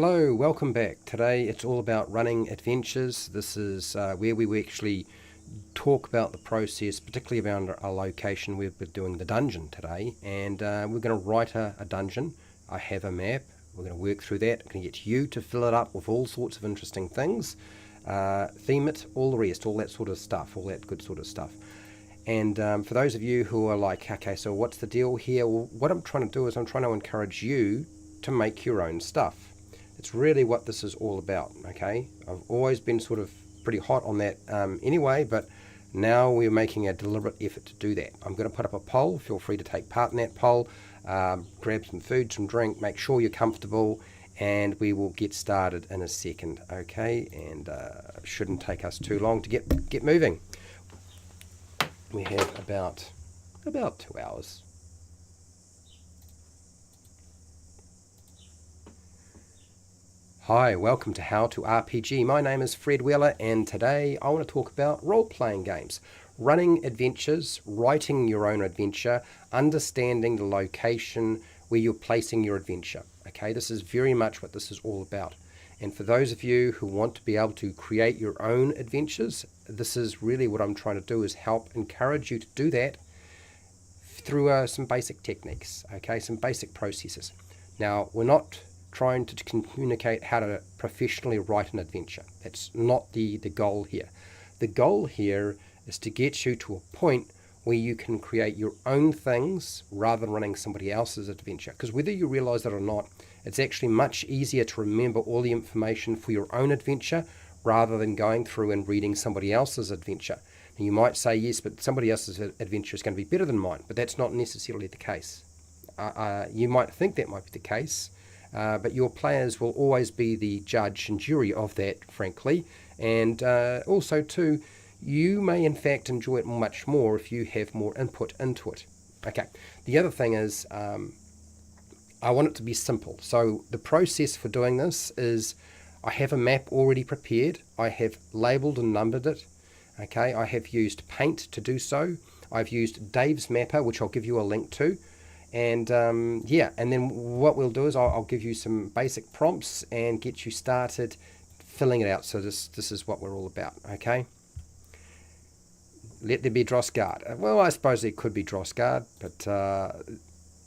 Hello, welcome back. Today it's all about running adventures. This is where we actually talk about the process, particularly around our location. We've been doing the dungeon today, and we're going to write a dungeon. I have a map. We're going to work through that. I'm going to get you to fill it up with all sorts of interesting things, theme it, all the rest, all that sort of stuff, all that good sort of stuff. And for those of you who are like, okay, so what's the deal here? Well, what I'm trying to do is I'm trying to encourage you to make your own stuff. It's really what this is all about, okay? I've always been sort of pretty hot on that anyway, but now we're making a deliberate effort to do that. I'm going to put up a poll. Feel free to take part in that poll. Grab some food, some drink, make sure you're comfortable, and we will get started in a second, okay? And shouldn't take us too long to get moving. We have about 2 hours. Hi, welcome to How to RPG. My name is Fred Wheeler, and today I want to talk about role-playing games, running adventures, writing your own adventure, understanding the location where you're placing your adventure. Okay, this is very much what this is all about. And for those of you who want to be able to create your own adventures, this is really what I'm trying to do, is help encourage you to do that through some basic techniques, okay, some basic processes. Now, we're not trying to communicate how to professionally write an adventure. That's not the goal here. The goal here is to get you to a point where you can create your own things rather than running somebody else's adventure. Because whether you realize that or not, it's actually much easier to remember all the information for your own adventure rather than going through and reading somebody else's adventure. And you might say, yes, but somebody else's adventure is going to be better than mine, but that's not necessarily the case. You might think that might be the case, but your players will always be the judge and jury of that, frankly. And also, too, you may in fact enjoy it much more if you have more input into it. Okay, the other thing is I want it to be simple. So the process for doing this is I have a map already prepared. I have labeled and numbered it. Okay, I have used paint to do so. I've used Dave's Mapper, which I'll give you a link to. And yeah, and then what we'll do is I'll give you some basic prompts and get you started filling it out. So this is what we're all about, okay? Let there be Drossgard. Well, I suppose there could be Drossgard, but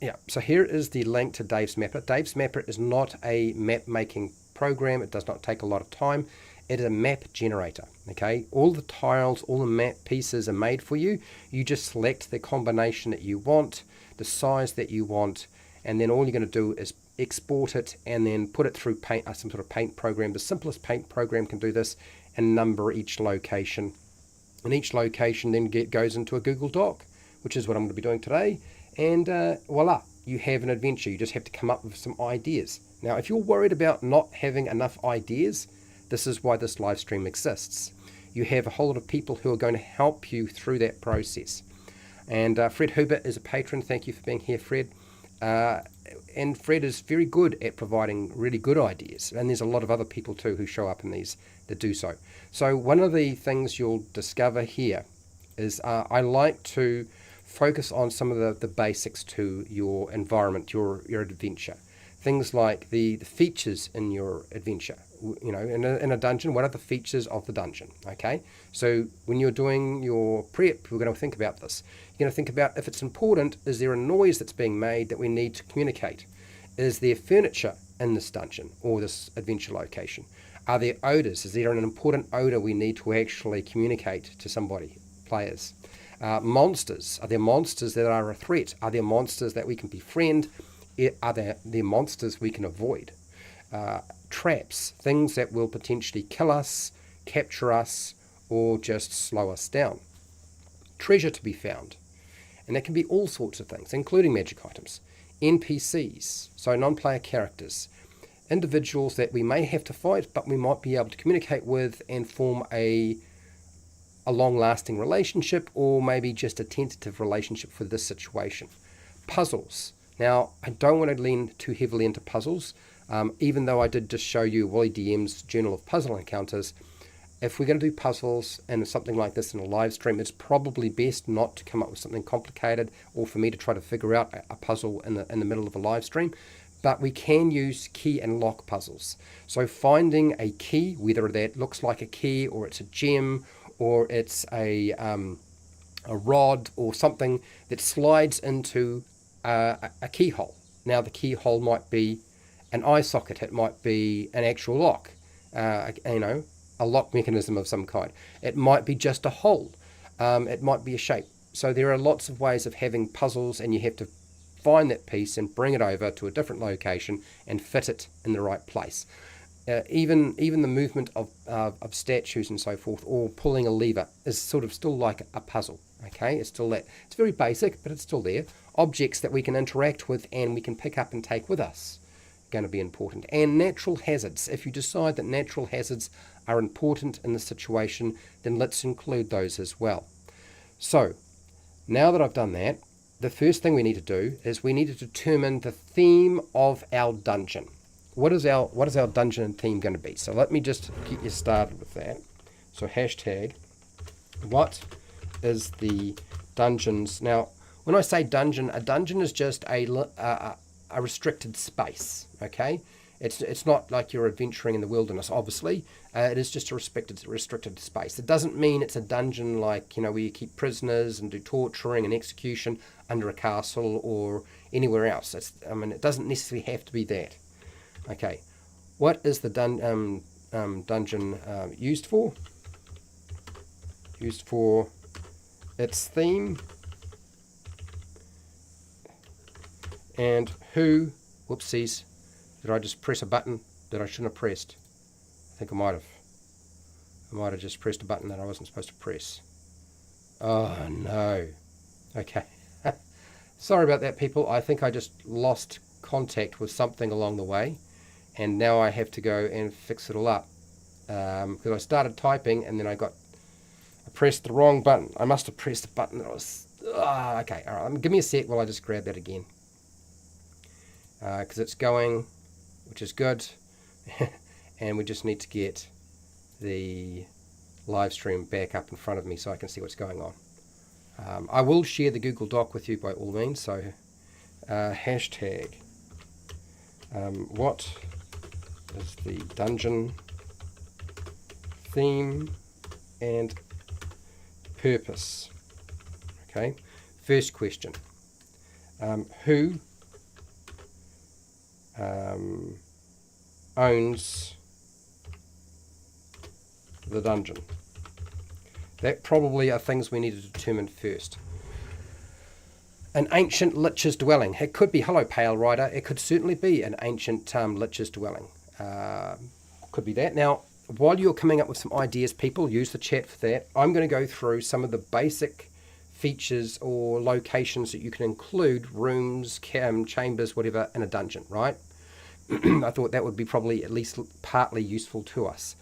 yeah. So here is the link to Dave's Mapper. Dave's Mapper is not a map making program. It does not take a lot of time. It is a map generator, okay? All the tiles, all the map pieces are made for you. You just select the combination that you want, the size that you want, and then all you're going to do is export it and then put it through paint, some sort of paint program. The simplest paint program can do this, and number each location. And each location then goes into a Google Doc, which is what I'm going to be doing today. And voila, you have an adventure. You just have to come up with some ideas. Now, if you're worried about not having enough ideas, this is why this live stream exists. You have a whole lot of people who are going to help you through that process. And Fred Hubert is a patron. Thank you for being here, Fred. And Fred is very good at providing really good ideas. And there's a lot of other people too who show up in these that do so. So one of the things you'll discover here is I like to focus on some of the basics to your environment, your adventure. Things like the features in your adventure. You know, in a dungeon, what are the features of the dungeon? Okay, so when you're doing your prep, we're going to think about this. You're going to think about, if it's important, is there a noise that's being made that we need to communicate? Is there furniture in this dungeon or this adventure location? Are there odors? Is there an important odor we need to actually communicate to somebody, players? Monsters. Are there monsters that are a threat? Are there monsters that we can befriend? Are there monsters we can avoid? Traps, things that will potentially kill us, capture us, or just slow us down. Treasure to be found. And that can be all sorts of things, including magic items. NPCs, so non-player characters. Individuals that we may have to fight, but we might be able to communicate with and form a long-lasting relationship, or maybe just a tentative relationship for this situation. Puzzles. Now, I don't want to lean too heavily into puzzles, even though I did just show you Wally DM's Journal of Puzzle Encounters. If we're going to do puzzles and something like this in a live stream, it's probably best not to come up with something complicated or for me to try to figure out a puzzle in the middle of a live stream. but we can use key and lock puzzles. So finding a key, whether that looks like a key or it's a gem or it's a rod or something that slides into a keyhole. Now the keyhole might be an eye socket, it might be an actual lock, a lock mechanism of some kind. It might be just a hole, it might be a shape. So there are lots of ways of having puzzles, and you have to find that piece and bring it over to a different location and fit it in the right place. Even the movement of statues and so forth, or pulling a lever, is sort of still like a puzzle. Okay, it's still that. It's very basic, but it's still there. Objects that we can interact with and we can pick up and take with us are going to be important. And natural hazards. If you decide that natural hazards are important in the situation, then let's include those as well. So, now that I've done that, the first thing we need to do is we need to determine the theme of our dungeon. What is our dungeon theme going to be? So let me just get you started with that. So hashtag, what is the dungeon's... Now, when I say dungeon, a dungeon is just a restricted space, okay? It's not like you're adventuring in the wilderness, obviously. It is just a restricted space. It doesn't mean it's a dungeon like, where you keep prisoners and do torturing and execution under a castle or anywhere else. It doesn't necessarily have to be that. Okay, what is the dungeon used for? Used for its theme. And who, whoopsies, did I just press a button that I shouldn't have pressed? I think I might have. I might have just pressed a button that I wasn't supposed to press. Oh no. Okay. Sorry about that, people. I think I just lost contact with something along the way, and now I have to go and fix it all up. Because I started typing and then I pressed the wrong button. I must have pressed the button that I was... okay, alright. Give me a sec while I just grab that again. Because it's going, which is good. And we just need to get the live stream back up in front of me so I can see what's going on. I will share the Google Doc with you by all means, so hashtag what is the dungeon theme and purpose? Okay, first question. Who owns the dungeon? That probably are things we need to determine first. An ancient lich's dwelling. It could be, hello Pale Rider, it could certainly be an ancient lich's dwelling. Could be that. Now, while you're coming up with some ideas, people, use the chat for that. I'm going to go through some of the basic features or locations that you can include, rooms, chambers, whatever, in a dungeon, right? I thought that would be probably at least partly useful to us.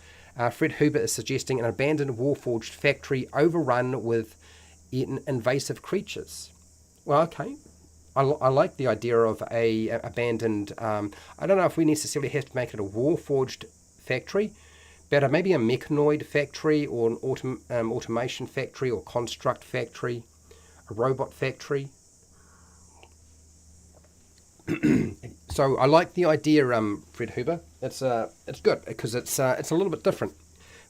Fred Huber is suggesting an abandoned warforged factory overrun with invasive creatures. Well, okay. I like the idea of a abandoned... I don't know if we necessarily have to make it a warforged factory, but maybe a mechanoid factory or an automation factory or construct factory, a robot factory. So I like the idea, Fred Huber. It's good because it's a little bit different.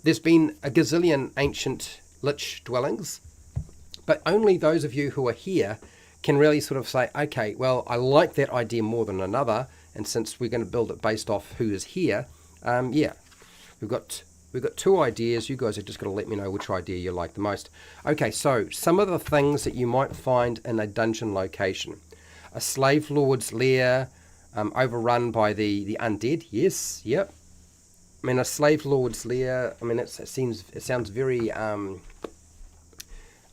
There's been a gazillion ancient lich dwellings, but only those of you who are here can really sort of say, okay, well, I like that idea more than another, and since we're going to build it based off who is here, yeah, we've got two ideas. You guys are just going to let me know which idea you like the most. Okay, so some of the things that you might find in a dungeon location. A slave lord's lair, overrun by the undead. Yes, yep. I mean, a slave lord's lair. I mean, it sounds very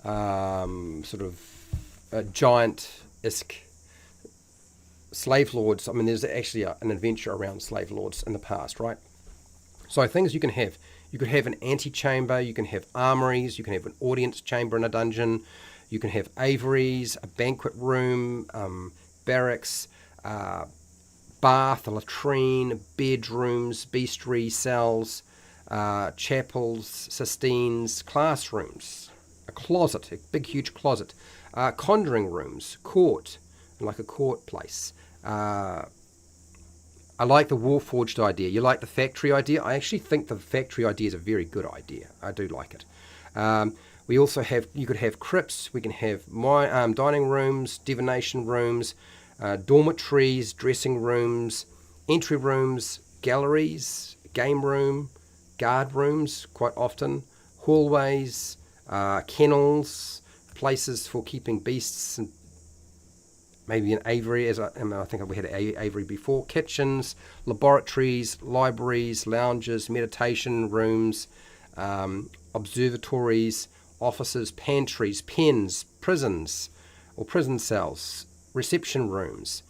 sort of giant-esque. Slave lords. I mean, there's actually an adventure around slave lords in the past, right? So things you can have. You could have an antechamber. You can have armories. You can have an audience chamber in a dungeon. You can have aviaries, a banquet room, barracks, bath, a latrine, bedrooms, bestiary, cells, chapels, cistines, classrooms, a closet, a big huge closet, conjuring rooms, court, like a court place, I like the Warforged idea. You like the factory idea? I actually think the factory idea is a very good idea. I do like it. We also have, you could have crypts, we can have dining rooms, divination rooms, dormitories, dressing rooms, entry rooms, galleries, game room, guard rooms quite often, hallways, kennels, places for keeping beasts, and maybe an aviary, I think we had an aviary before, kitchens, laboratories, libraries, lounges, meditation rooms, observatories, offices, pantries, pens, prisons or prison cells, reception rooms,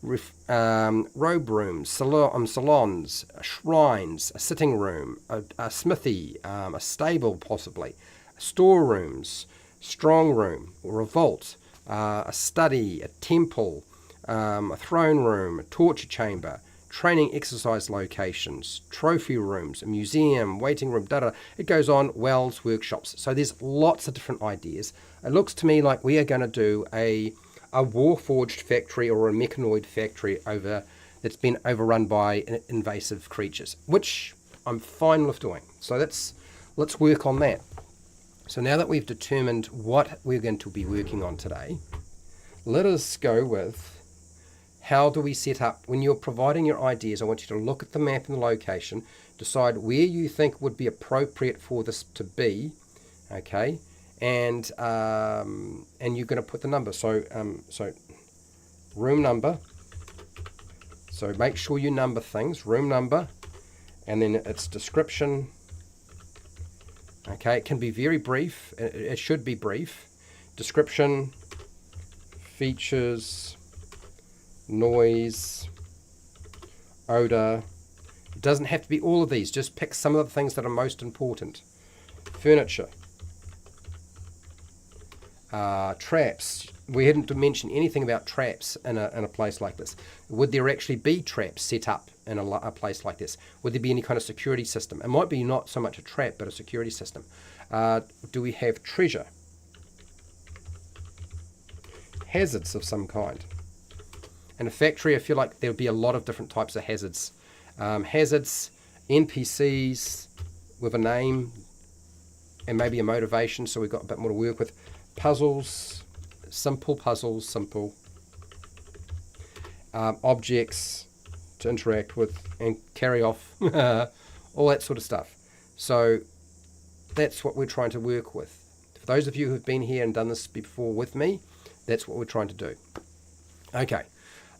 robe rooms, salons, shrines, a sitting room, a smithy, a stable possibly, storerooms, strong room or a vault, a study, a temple, a throne room, a torture chamber, training exercise locations, trophy rooms, a museum, waiting room, It goes on, wells, workshops. So there's lots of different ideas. It looks to me like we are going to do a Warforged factory or a mechanoid factory that's been overrun by invasive creatures, which I'm fine with doing. So let's work on that. So now that we've determined what we're going to be working on today, let us go with how do we set up, when you're providing your ideas, I want you to look at the map and the location, decide where you think would be appropriate for this to be, okay, and you're going to put the number. So room number, so make sure you number things, room number, and then its description. Okay, it can be very brief. It should be brief. Description, features, noise, odor. It doesn't have to be all of these. Just pick some of the things that are most important. Furniture, traps. We hadn't mentioned anything about traps in a place like this. Would there actually be traps set up in a place like this? Would there be any kind of security system? It might be not so much a trap, but a security system. Do we have treasure? Hazards of some kind. In a factory, I feel like there would be a lot of different types of hazards. Hazards, NPCs with a name and maybe a motivation, so we've got a bit more to work with. Puzzles, simple puzzles, simple. Objects to interact with and carry off, all that sort of stuff. So that's what we're trying to work with. For those of you who've been here and done this before with me, that's what we're trying to do. Okay,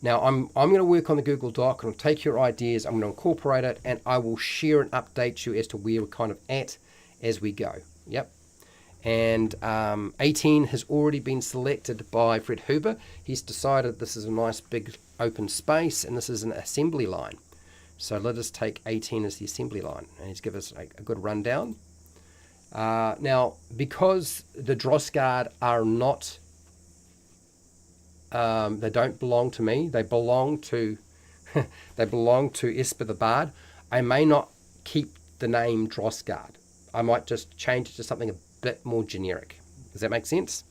now I'm going to work on the Google Doc and I'll take your ideas, I'm going to incorporate it, and I will share and update you as to where we're kind of at as we go. Yep. And 18 has already been selected by Fred Huber. He's decided this is a nice big open space and this is an assembly line. So let us take 18 as the assembly line, and he's given us a good rundown. Now, because the Drossguard are not, they don't belong to me. They belong to, they belong to Esper the Bard. I may not keep the name Drossguard. I might just change it to something a bit more generic. Does that make sense?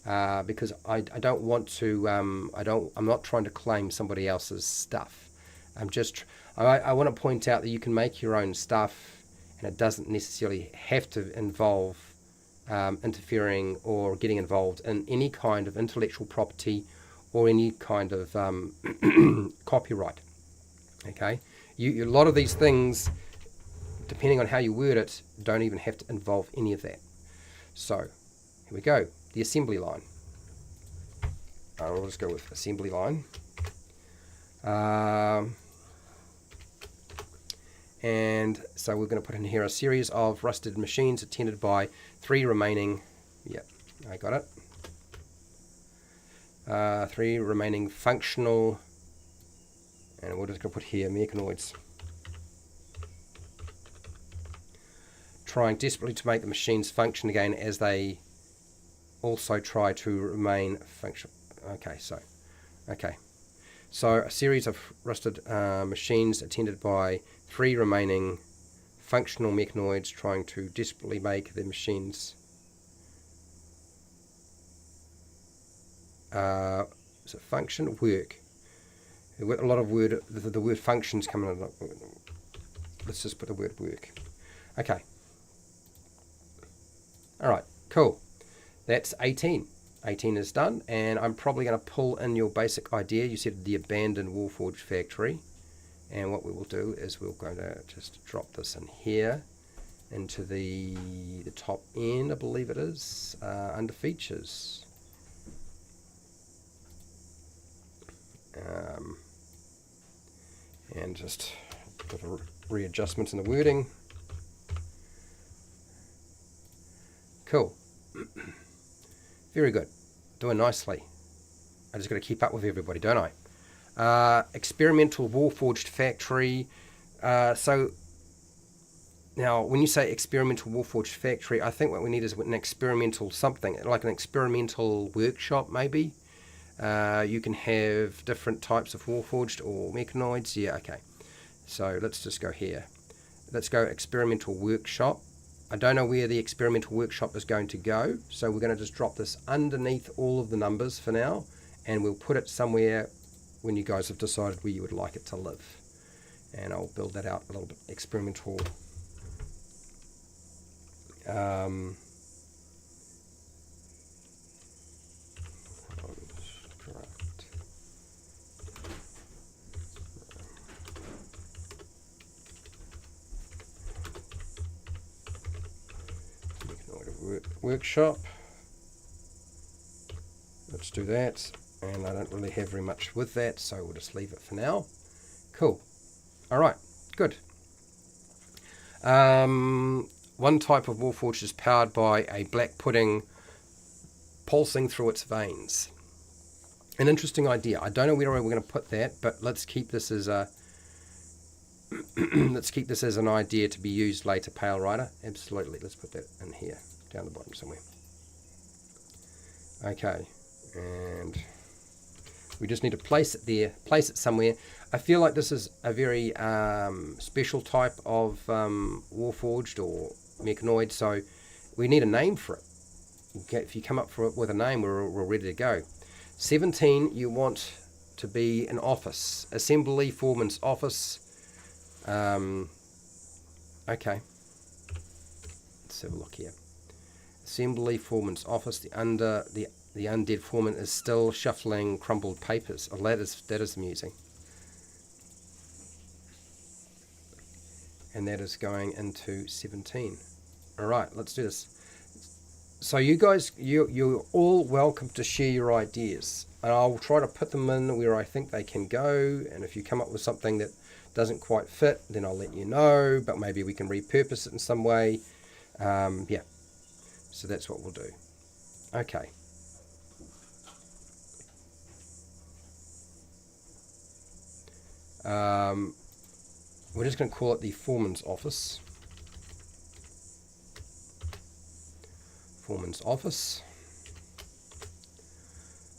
Because I don't want to. I'm not trying to claim somebody else's stuff. I want to point out that you can make your own stuff, and it doesn't necessarily have to involve interfering or getting involved in any kind of intellectual property or any kind of copyright. Okay, a lot of these things, depending on how you word it, don't even have to involve any of that. So here we go, the assembly line. We'll just go with assembly line. And so we're going to put in here a series of rusted machines attended by 3 remaining, yep, I got it, 3 remaining functional, and we're just going to put here mechanoids, trying desperately to make the machines function again as they also try to remain functional. Okay, so a series of rusted machines attended by 3 remaining functional mechanoids trying to desperately make the machines function, work. A lot of the word functions coming in. Let's just put the word work. Okay. All right, cool. That's 18. 18 is done, and I'm probably going to pull in your basic idea. You said the abandoned Warforged factory, and what we will do is we're going to just drop this in here into the top end, I believe it is, under features. And just a bit of readjustments in the wording. Cool. Very good. Doing nicely. I just got to keep up with everybody, don't I? Experimental Warforged factory. So now, when you say experimental Warforged factory, I think what we need is an experimental something, like an experimental workshop, maybe. You can have different types of Warforged or mechanoids. Yeah, okay. So let's just go here. Let's go experimental workshop. I don't know where the experimental workshop is going to go, so we're going to just drop this underneath all of the numbers for now, and we'll put it somewhere when you guys have decided where you would like it to live. And I'll build that out a little bit. Experimental workshop. Let's do that, and I don't really have very much with that, so we'll just leave it for now. Cool. All right, good. One type of Warforged is powered by a black pudding pulsing through its veins. An interesting idea. I don't know where we're going to put that, but let's keep this as a let's keep this as an idea to be used later. Pale Rider, absolutely. Let's put that in here, down the bottom somewhere. Okay, and we just need to place it there, place it somewhere. I feel like this is a very special type of Warforged or mechanoid, so we need a name for it. Okay, if you come up with a name, we're ready to go. 17, you want to be an office. Assembly Foreman's office. Okay. Let's have a look here. Assembly Foreman's office. The undead foreman is still shuffling crumbled papers. Oh, that is amusing. And that is going into 17. All right, let's do this. So you guys, you're all welcome to share your ideas. And I'll try to put them in where I think they can go. And if you come up with something that doesn't quite fit, then I'll let you know. But maybe we can repurpose it in some way. Yeah. So that's what we'll do. Okay. We're just going to call it the Foreman's office. Foreman's office.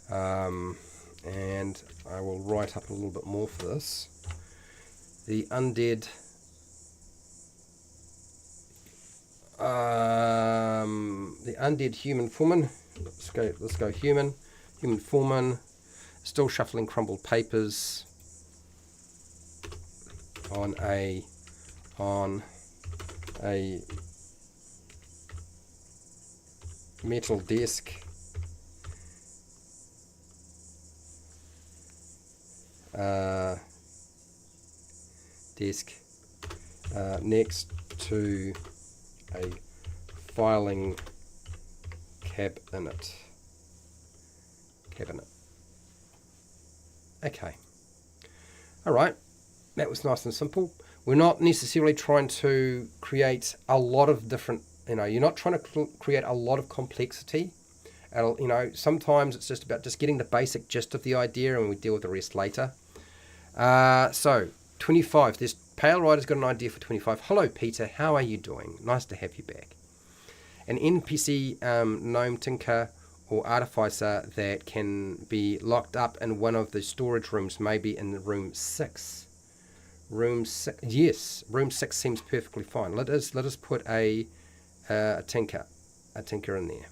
And I will write up a little bit more for this. The undead human foreman. Let's go human foreman, still shuffling crumbled papers on a metal desk next to a filing cabinet. Okay. All right. That was nice and simple. We're not necessarily trying to create a lot of different, you're not trying to create a lot of complexity. Sometimes it's just about just getting the basic gist of the idea and we deal with the rest later. So, 25. This Pale Rider's got an idea for 25. Hello, Peter. How are you doing? Nice to have you back. An NPC gnome tinker or artificer that can be locked up in one of the storage rooms, maybe in room 6. Room 6. Yes, room 6 seems perfectly fine. Let us put a tinker in there.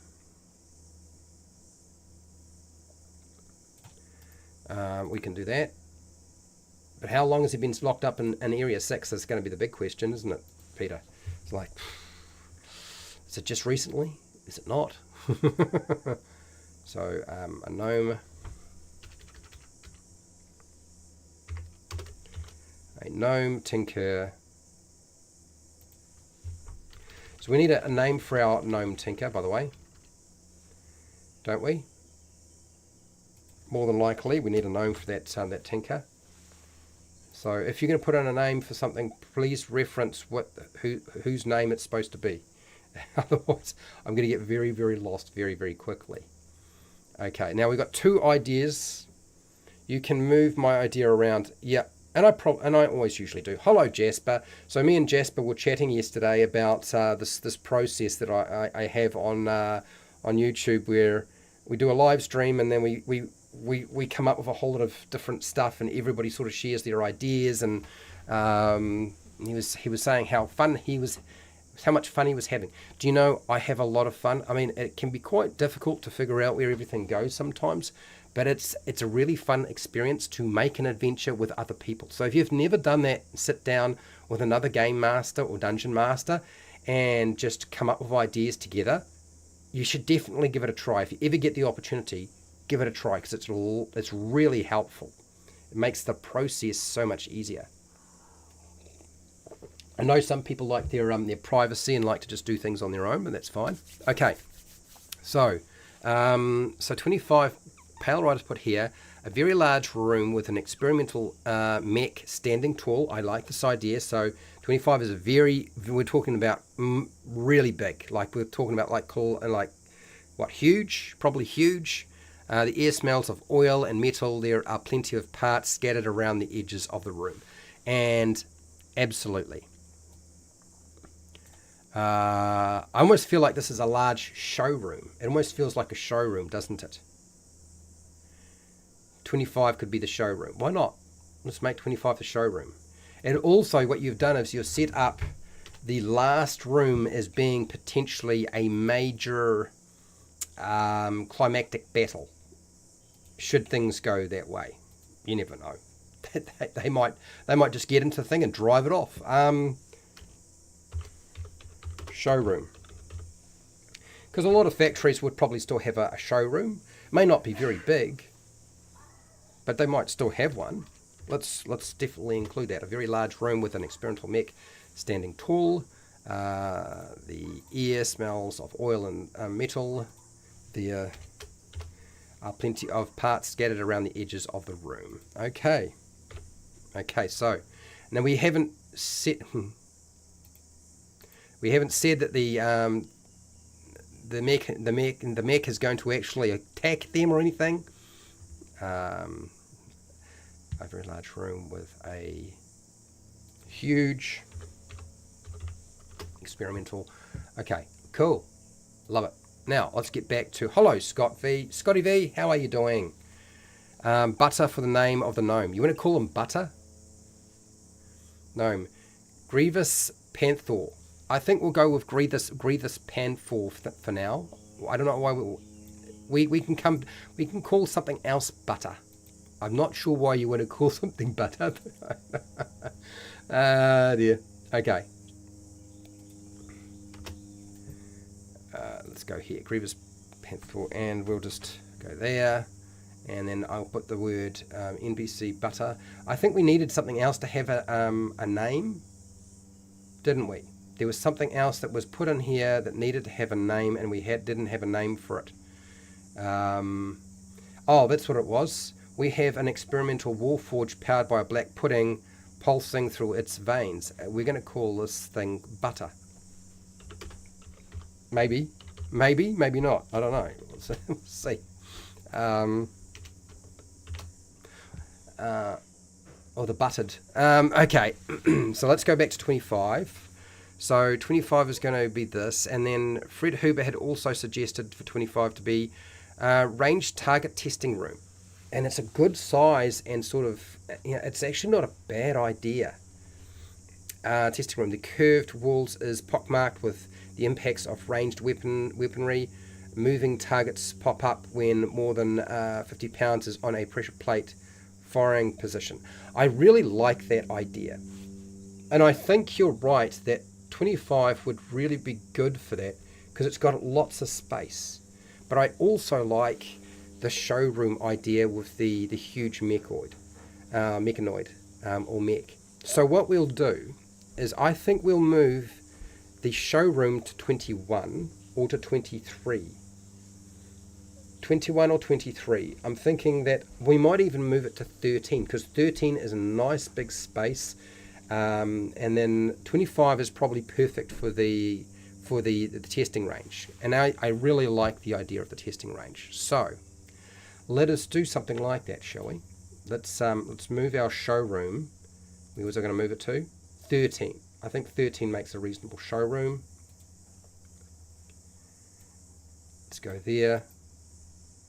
We can do that. But how long has he been locked up in Area 6? That's going to be the big question, isn't it, Peter? It's like, is it just recently? Is it not? So, a gnome. A gnome tinker. So we need a name for our gnome tinker, by the way. Don't we? More than likely, we need a name for that that tinker. So if you're going to put in a name for something, please reference whose name it's supposed to be. Otherwise, I'm going to get very, very lost very, very quickly. Okay, now we've got 2 ideas. You can move my idea around. Yeah, and I always usually do. Hello, Jasper. So me and Jasper were chatting yesterday about this process that I have on YouTube, where we do a live stream and then we come up with a whole lot of different stuff, and everybody sort of shares their ideas. And he was saying how much fun he was having. Do you know, I have a lot of fun. I mean, it can be quite difficult to figure out where everything goes sometimes, but it's a really fun experience to make an adventure with other people. So if you've never done that, sit down with another game master or dungeon master and just come up with ideas together, you should definitely give it a try. If you ever get the opportunity, give it a try, because it's really helpful. It makes the process so much easier. I know some people like their privacy and like to just do things on their own, but that's fine. Okay, so 25 Pale Rider's put here a very large room with an experimental mech standing tall. I like this idea. So 25 is we're talking about really big. Like we're talking about huge, probably huge. The air smells of oil and metal. There are plenty of parts scattered around the edges of the room. And absolutely. I almost feel like this is a large showroom. It almost feels like a showroom, doesn't it? 25 could be the showroom. Why not? Let's make 25 the showroom. And also what you've done is you've set up the last room as being potentially a major climactic battle. Should things go that way. You never know. They might just get into the thing and drive it off. Showroom. Because a lot of factories would probably still have a showroom. It may not be very big, but they might still have one. Let's definitely include that. A very large room with an experimental mech standing tall. The air smells of oil and metal. There are plenty of parts scattered around the edges of the room. Okay, so now we haven't said that the mech is going to actually attack them or anything. A very large room with a huge experimental. Okay, cool. Love it. Now, let's get back to... Hello, Scotty V, how are you doing? Butter for the name of the gnome. You want to call him Butter? Gnome. Grievous Panther. I think we'll go with Grievous Panther for now. I don't know why we can call something else Butter. I'm not sure why you want to call something Butter. Dear. Okay. Let's go here, Grievous Panther, and we'll just go there, and then I'll put the word NPC Butter. I think we needed something else to have a name, didn't we? There was something else that was put in here that needed to have a name, and we didn't have a name for it. Oh, that's what it was. We have an experimental warforge powered by a black pudding pulsing through its veins. We're going to call this thing Butter. Maybe not. I don't know. We'll see. Or the buttered. Okay, so let's go back to 25. So 25 is going to be this, and then Fred Huber had also suggested for 25 to be ranged target testing room. And it's a good size and sort of, it's actually not a bad idea. Testing room. The curved walls is pockmarked with the impacts of ranged weaponry. Moving targets pop up when more than 50 pounds is on a pressure plate firing position. I really like that idea. And I think you're right that 25 would really be good for that because it's got lots of space. But I also like the showroom idea with the huge mechanoid or mech. So what we'll do is I think we'll move the showroom to 21 or to 23. 21 or 23. I'm thinking that we might even move it to 13 because 13 is a nice big space. And then 25 is probably perfect for the testing range. And I really like the idea of the testing range. So let us do something like that, shall we? Let's move our showroom. Where was I going to move it to? 13. I think 13 makes a reasonable showroom. Let's go there.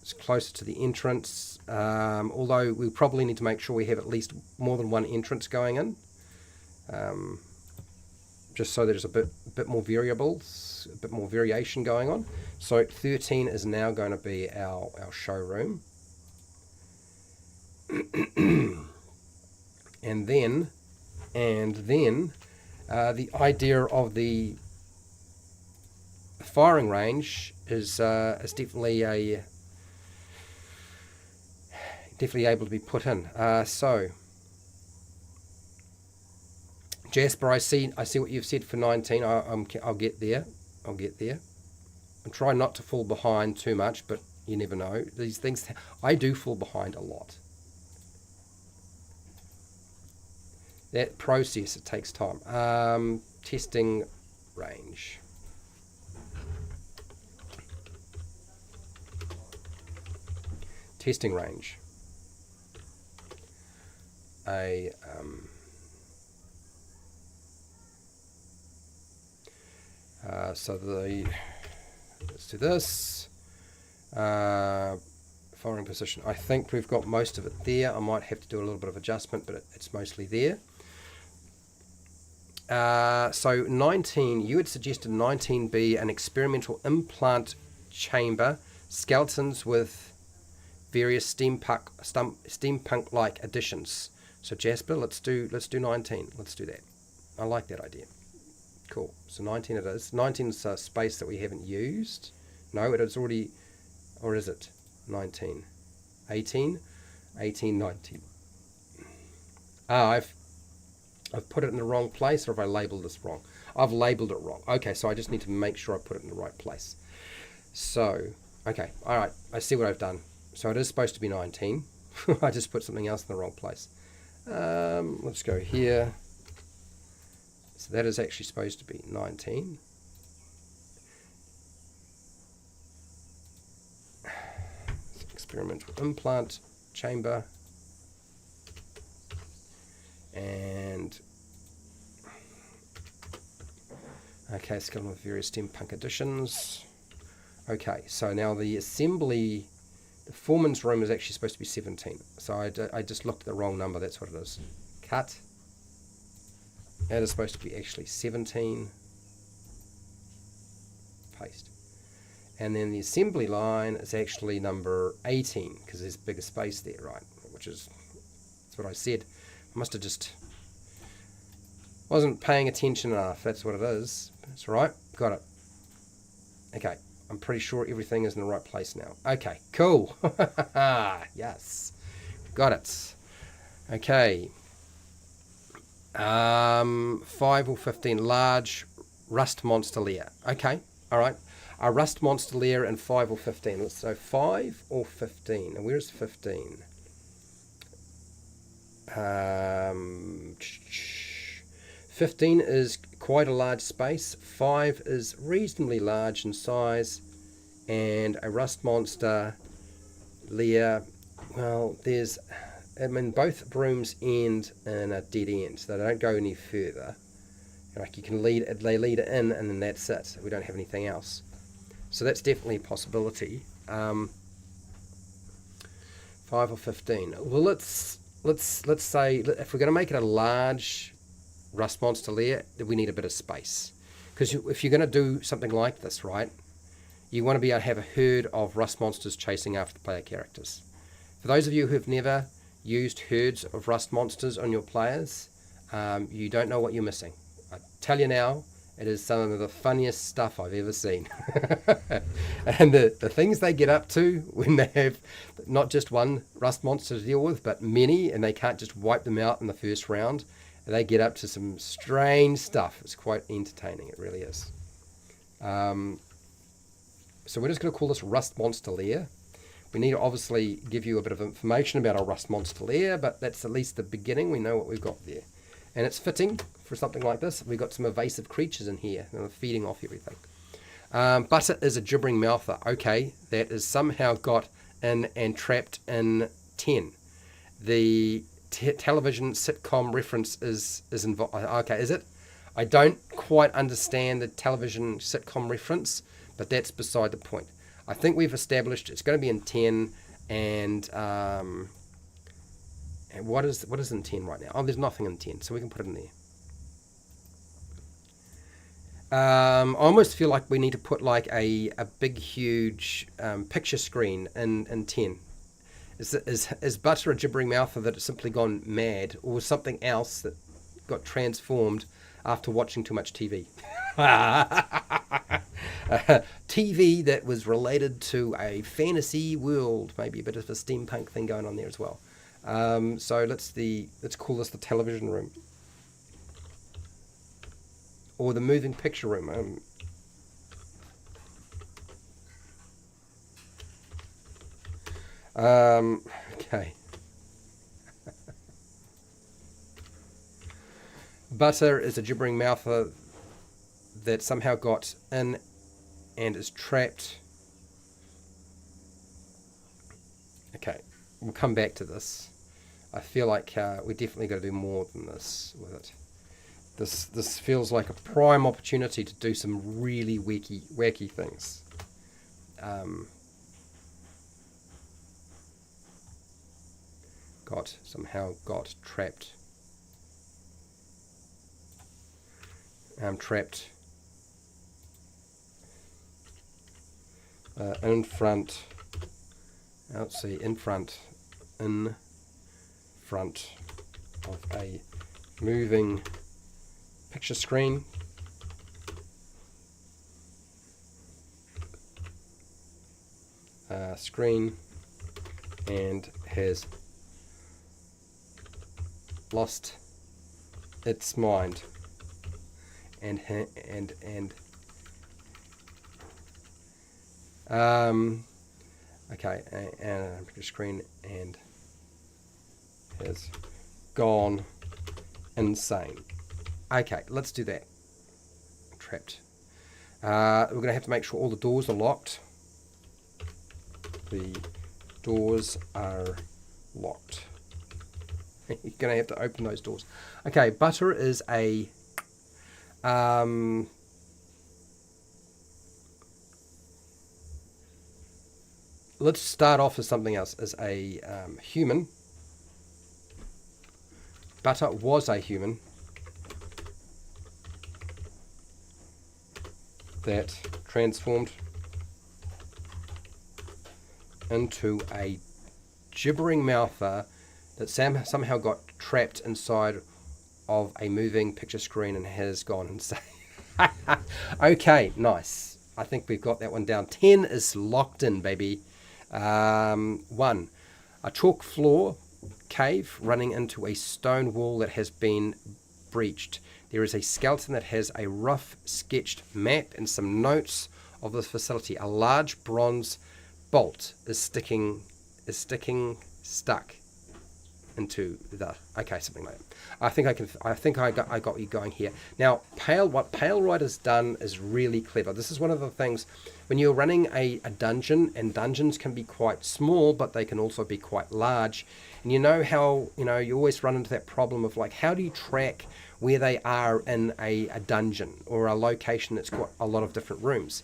It's closer to the entrance. Although we probably need to make sure we have at least more than one entrance going in. Just so there's a bit more variables, a bit more variation going on. So 13 is now going to be our showroom. and then the idea of the firing range is definitely able to be put in. So Jasper, I see what you've said for 19. I'll get there. I'll try not to fall behind too much, but you never know. These things, I do fall behind a lot. That process, it takes time. Testing range. Testing range. So let's do this. Firing position. I think we've got most of it there. I might have to do a little bit of adjustment, but it's mostly there. So 19, you had suggested 19 be an experimental implant chamber, skeletons with various steampunk-like additions. So Jasper, let's do 19. Let's do that. I like that idea. Cool. So 19 it is. 19 is a space that we haven't used. No, it is already, or is it 19? 18, 19. I've put it in the wrong place, or have I labelled this wrong? I've labelled it wrong. Okay, so I just need to make sure I put it in the right place. So, okay, all right, I see what I've done. So it is supposed to be 19. I just put something else in the wrong place. Let's go here. So that is actually supposed to be 19. Experimental implant chamber. And okay, skeleton with various steampunk additions. Okay, so now the assembly, the foreman's room is actually supposed to be 17. So I just looked at the wrong number. That's what it is. Cut. That is supposed to be actually 17. Paste. And then the assembly line is actually number 18 because there's bigger space there, right? Which is, that's what I said. I must have just wasn't paying attention enough. That's what it is. That's right. Got it. Okay. I'm pretty sure everything is in the right place now. Okay. Cool. Yes. Got it. Okay. 5 or 15 large rust monster lair. Okay. All right. A rust monster lair in 5 or 15. So 5 or 15. And where's 15? 15 is quite a large space. 5 is reasonably large in size. And a rust monster lair, well, there's, I mean, both rooms end in a dead end. So they don't go any further. Like you can they lead it in and then that's it. We don't have anything else. So that's definitely a possibility. 5 or 15. Well, let's say if we're going to make it a large rust monster lair, we need a bit of space. Because if you're going to do something like this, right, you want to be able to have a herd of rust monsters chasing after the player characters. For those of you who have never used herds of rust monsters on your players, you don't know what you're missing. I tell you now, it is some of the funniest stuff I've ever seen. And the things they get up to when they have not just one rust monster to deal with, but many, and they can't just wipe them out in the first round. They get up to some strange stuff. It's quite entertaining, it really is. So we're just going to call this Rust Monster Lair. We need to obviously give you a bit of information about our Rust Monster Lair, but that's at least the beginning. We know what we've got there. And it's fitting for something like this. We've got some evasive creatures in here that are feeding off everything. Butter is a gibbering mouther. Okay, that is somehow got in and trapped in 10. The television sitcom reference is involved. Okay, is it? I don't quite understand the television sitcom reference, but that's beside the point. I think we've established it's going to be in 10, and what is in 10 right now? Oh, there's nothing in 10, so we can put it in there. I almost feel like we need to put like a big, huge picture screen in 10. Is Butter a gibbering mouther that has simply gone mad, or something else that got transformed after watching too much TV? TV that was related to a fantasy world, maybe a bit of a steampunk thing going on there as well. So let's call this the television room, or the moving picture room. Okay. Butter is a gibbering mouther that somehow got in and is trapped. Okay, we'll come back to this. I feel like we definitely got to do more than this with it. This feels like a prime opportunity to do some really wacky things. Somehow got trapped. Trapped in front. Let's see, in front of a moving picture screen. And has lost its mind. Okay, and picture screen and has gone insane. Okay, let's do that. Trapped. We're going to have to make sure all the doors are locked. The doors are locked. You're going to have to open those doors. Okay, Butter is a let's start off as something else, as a human. Butter was a human that transformed into a gibbering mouther that somehow got trapped inside of a moving picture screen and has gone insane. Okay, nice. I think we've got that one down. 10 is locked in, baby. 1. A chalk floor cave running into a stone wall that has been breached. There is a skeleton that has a rough sketched map and some notes of this facility. A large bronze bolt is stuck into the, okay, something like that. I think I got you going here. Now, what Pale has done is really clever. This is one of the things when you're running a dungeon, and dungeons can be quite small, but they can also be quite large. And you know how, you always run into that problem of like, how do you track where they are in a dungeon or a location that's got a lot of different rooms?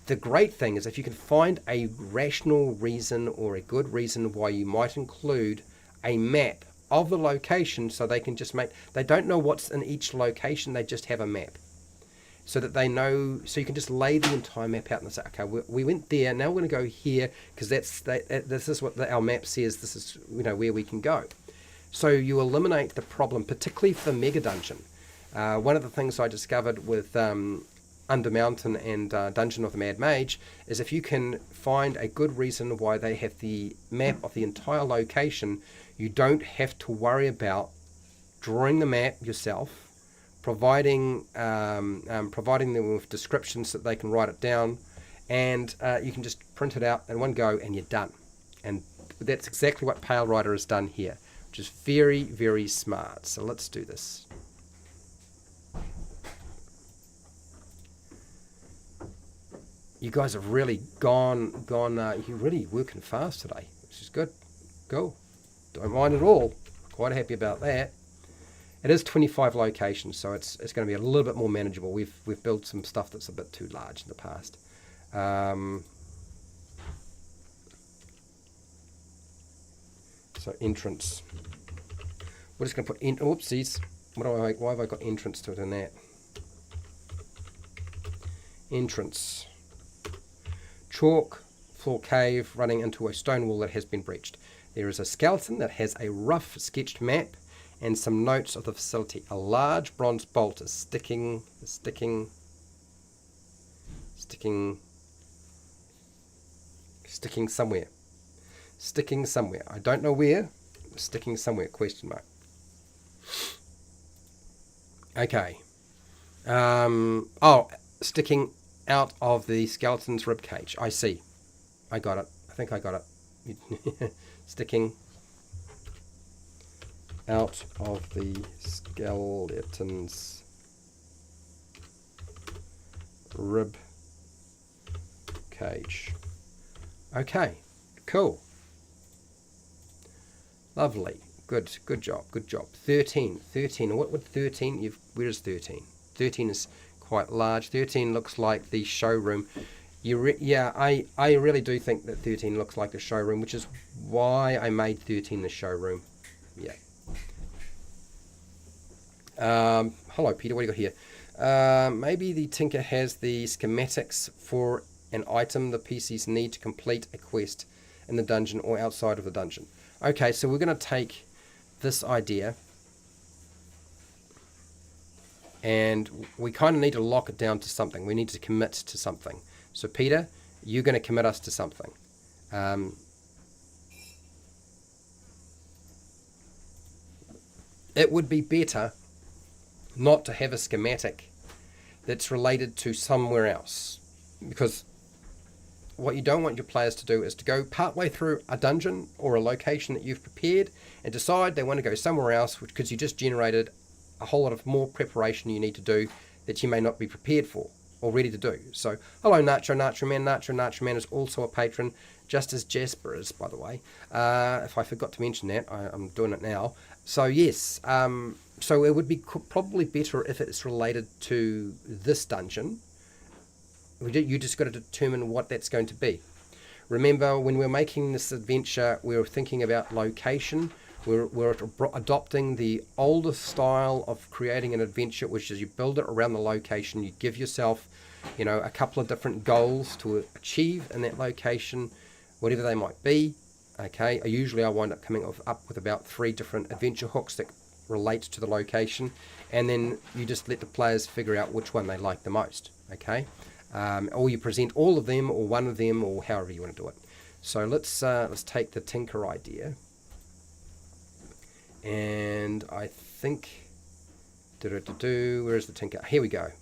The great thing is if you can find a rational reason or a good reason why you might include a map of the location, so they can just they don't know what's in each location, they just have a map. so that they know, so you can just lay the entire map out and say, okay, we went there, now we're going to go here, because this is what our map says, this is, you know, where we can go. So you eliminate the problem, particularly for Mega Dungeon. One of the things I discovered with Undermountain and Dungeon of the Mad Mage is if you can find a good reason why they have the map of the entire location, you don't have to worry about drawing the map yourself, providing them with descriptions that they can write it down, and you can just print it out in one go and you're done. And that's exactly what Pale Rider has done here, which is very, very smart. So let's do this. You guys have really gone, you're really working fast today, which is good. Cool. Don't mind at all. Quite happy about that. It is 25 locations, so it's going to be a little bit more manageable. We've built some stuff that's a bit too large in the past. So entrance. We're just going to put in. Oopsies. Why have I got entrance to it in that? Entrance. Chalk floor cave running into a stone wall that has been breached. There is a skeleton that has a rough sketched map and some notes of the facility. A large bronze bolt is sticking somewhere. Sticking somewhere. I don't know where. Sticking somewhere, question mark. Okay. Sticking out of the skeleton's rib cage. I see. I got it. I think I got it. Sticking out of the skeleton's rib cage. Okay, cool. Lovely. Good job. 13. What would 13? Where is 13? 13 is quite large. 13 looks like the showroom. I really do think that 13 looks like the showroom, which is why I made 13 the showroom. Yeah. Hello, Peter. What do you got here? Maybe the Tinker has the schematics for an item the PCs need to complete a quest in the dungeon or outside of the dungeon. Okay, so we're going to take this idea and we kind of need to lock it down to something. We need to commit to something. So Peter, you're going to commit us to something. It would be better not to have a schematic that's related to somewhere else, because what you don't want your players to do is to go partway through a dungeon or a location that you've prepared and decide they want to go somewhere else, because you just generated a whole lot of more preparation you need to do that you may not be prepared for or ready to do. So, hello Nacho Man. Nacho Man is also a patron, just as Jasper is, by the way. If I forgot to mention that, I'm doing it now. So yes, so it would be probably better if it's related to this dungeon. You just got to determine what that's going to be. Remember, when we're making this adventure, we're thinking about location. We're adopting the older style of creating an adventure, which is you build it around the location. You give yourself, a couple of different goals to achieve in that location, whatever they might be. Okay, usually I wind up coming up with about 3 different adventure hooks that relate to the location, and then you just let the players figure out which one they like the most. Okay. Or you present all of them or one of them, or however you want to do it. So let's take the Tinker idea, and I think where is the Tinker? Here we go.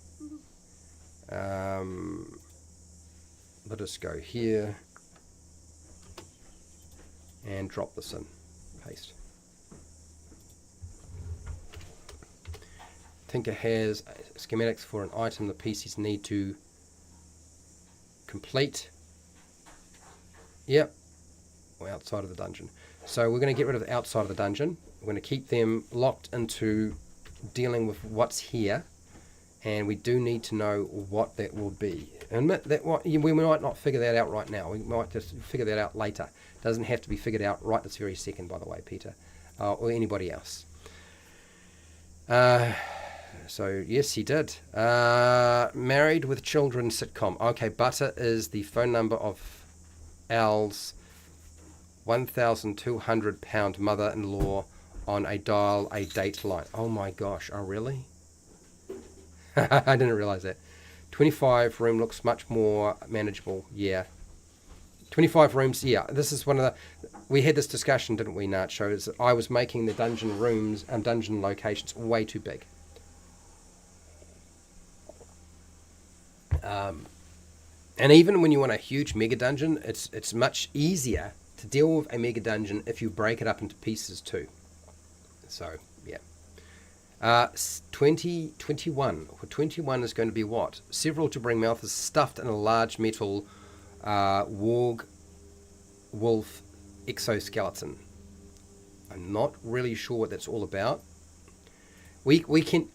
Let us go here and drop this in. Paste. Tinker has schematics for an item the PCs need to complete. Yep. Or outside of the dungeon. So we're going to get rid of the outside of the dungeon. We're going to keep them locked into dealing with what's here, and we do need to know what that will be. Admit that we might not figure that out right now. We might just figure that out later. It doesn't have to be figured out right this very second, by the way, Peter, or anybody else. So yes, he did. Married with Children sitcom. Okay, Butter is the phone number of Al's 1,200-pound mother-in-law on a dial a date line. Oh my gosh! Oh really? I didn't realize that. 25 room looks much more manageable. Yeah. 25 rooms. Yeah. This is one of the. We had this discussion, didn't we, Nacho? I was making the dungeon rooms and dungeon locations way too big. And even when you want a huge mega dungeon, it's much easier to deal with a mega dungeon if you break it up into pieces too. So yeah. 21. 21 is going to be what? Several gibbering mouths stuffed in a large metal warg wolf exoskeleton. I'm not really sure what that's all about. We can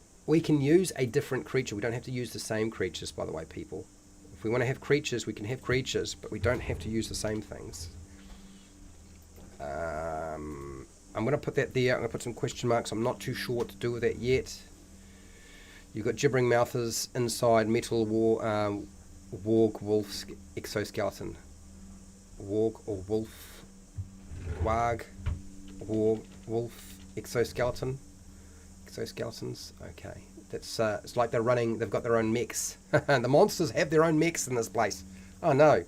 use a different creature. We don't have to use the same creatures, by the way, people. If we want to have creatures, we can have creatures, but we don't have to use the same things. I'm going to put that there. I'm going to put some question marks. I'm not too sure what to do with that yet. You've got gibbering mouthers inside metal warg wolf exoskeleton. Warg or wolf? Warg? Warg wolf exoskeleton? Exoskeletons? Okay. That's it's like they're running, they've got their own mechs. The monsters have their own mechs in this place. Oh no.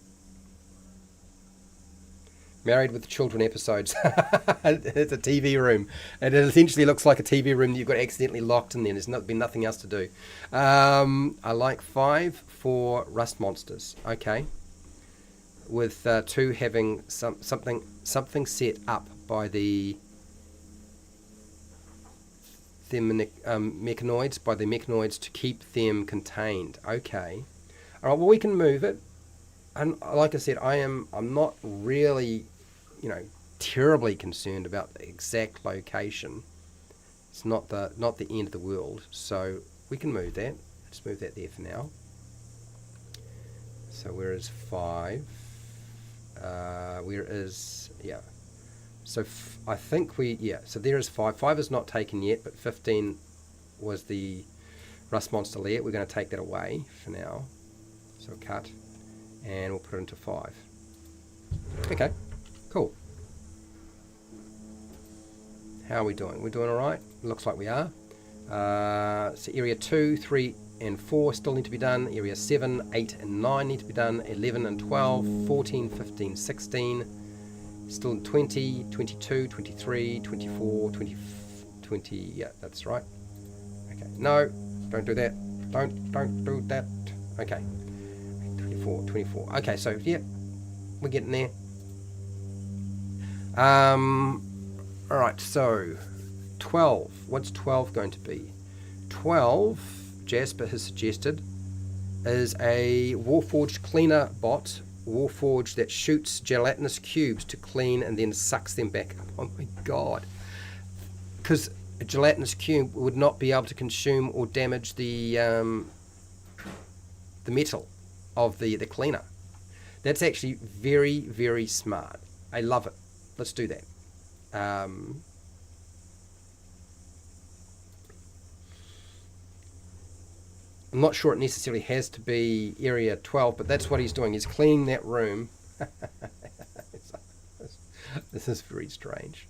Married with Children episodes. It's a TV room. And it essentially looks like a TV room that you've got accidentally locked in there. There's been nothing else to do. I like 5 for rust monsters. Okay. With 2 having something set up by the mechanoids to keep them contained. Okay. All right. Well, we can move it. And like I said, I'm not really, terribly concerned about the exact location. It's not the end of the world. So we can move that. Let's move that there for now. So where is 5? Where is So I think so there is 5. 5 is not taken yet, but 15 was the rust monster lair. We're going to take that away for now. So cut, and we'll put it into 5. Okay, cool. How are we doing? We're doing all right? Looks like we are. So area 2, 3, and 4 still need to be done. Area 7, 8, and 9 need to be done. 11 and 12, 14, 15, 16. Still 20, 22, 23, 24, 20, yeah, that's right. Okay, no, don't do that. Don't do that. Okay, 24. Okay, so, yeah, we're getting there. Alright, so 12. What's 12 going to be? 12, Jasper has suggested, is a Warforged cleaner bot. Warforged that shoots gelatinous cubes to clean and then sucks them back up. Oh my god. Because a gelatinous cube would not be able to consume or damage the metal of the cleaner. That's actually very, very smart. I love it. Let's do that. I'm not sure it necessarily has to be area 12, but that's what he's doing. He's cleaning that room. This is very strange.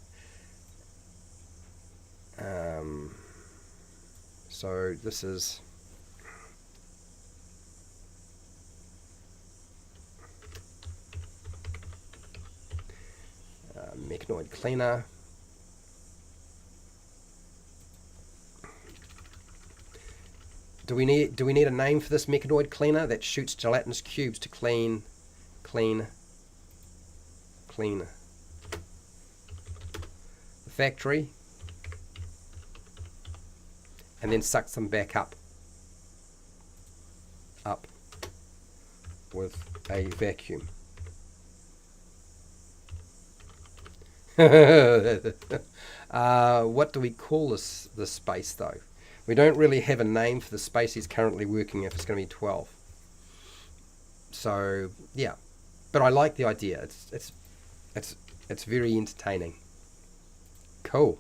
So this is... mechanoid cleaner. Do we need a name for this mechanoid cleaner that shoots gelatinous cubes to clean the factory and then sucks them back up with a vacuum? What do we call this space though? We don't really have a name for the space he's currently working if it's going to be 12. So yeah, but I like the idea. It's very entertaining. Cool.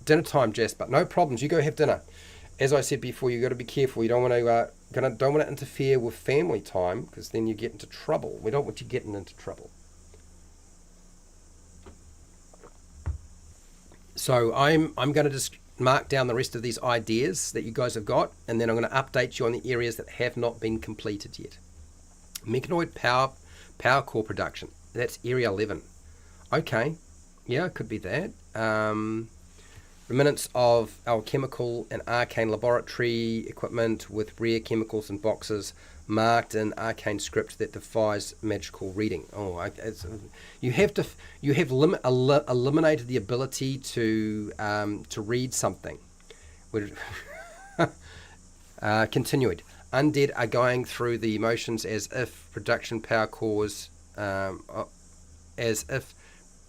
Dinner time, Jess, but no problems. You go have dinner. As I said before, you got to be careful. You don't want to don't want to interfere with family time, because then you get into trouble. We don't want you getting into trouble. So I'm going to just mark down the rest of these ideas that you guys have got, and then I'm going to update you on the areas that have not been completed yet. Mechanoid power core production. That's area 11. Okay, yeah, it could be that. Remnants of alchemical and arcane laboratory equipment with rare chemicals and boxes marked in arcane script that defies magical reading. Oh, you have eliminated the ability to read something. Continued. Undead are going through the motions as if production power cores, as if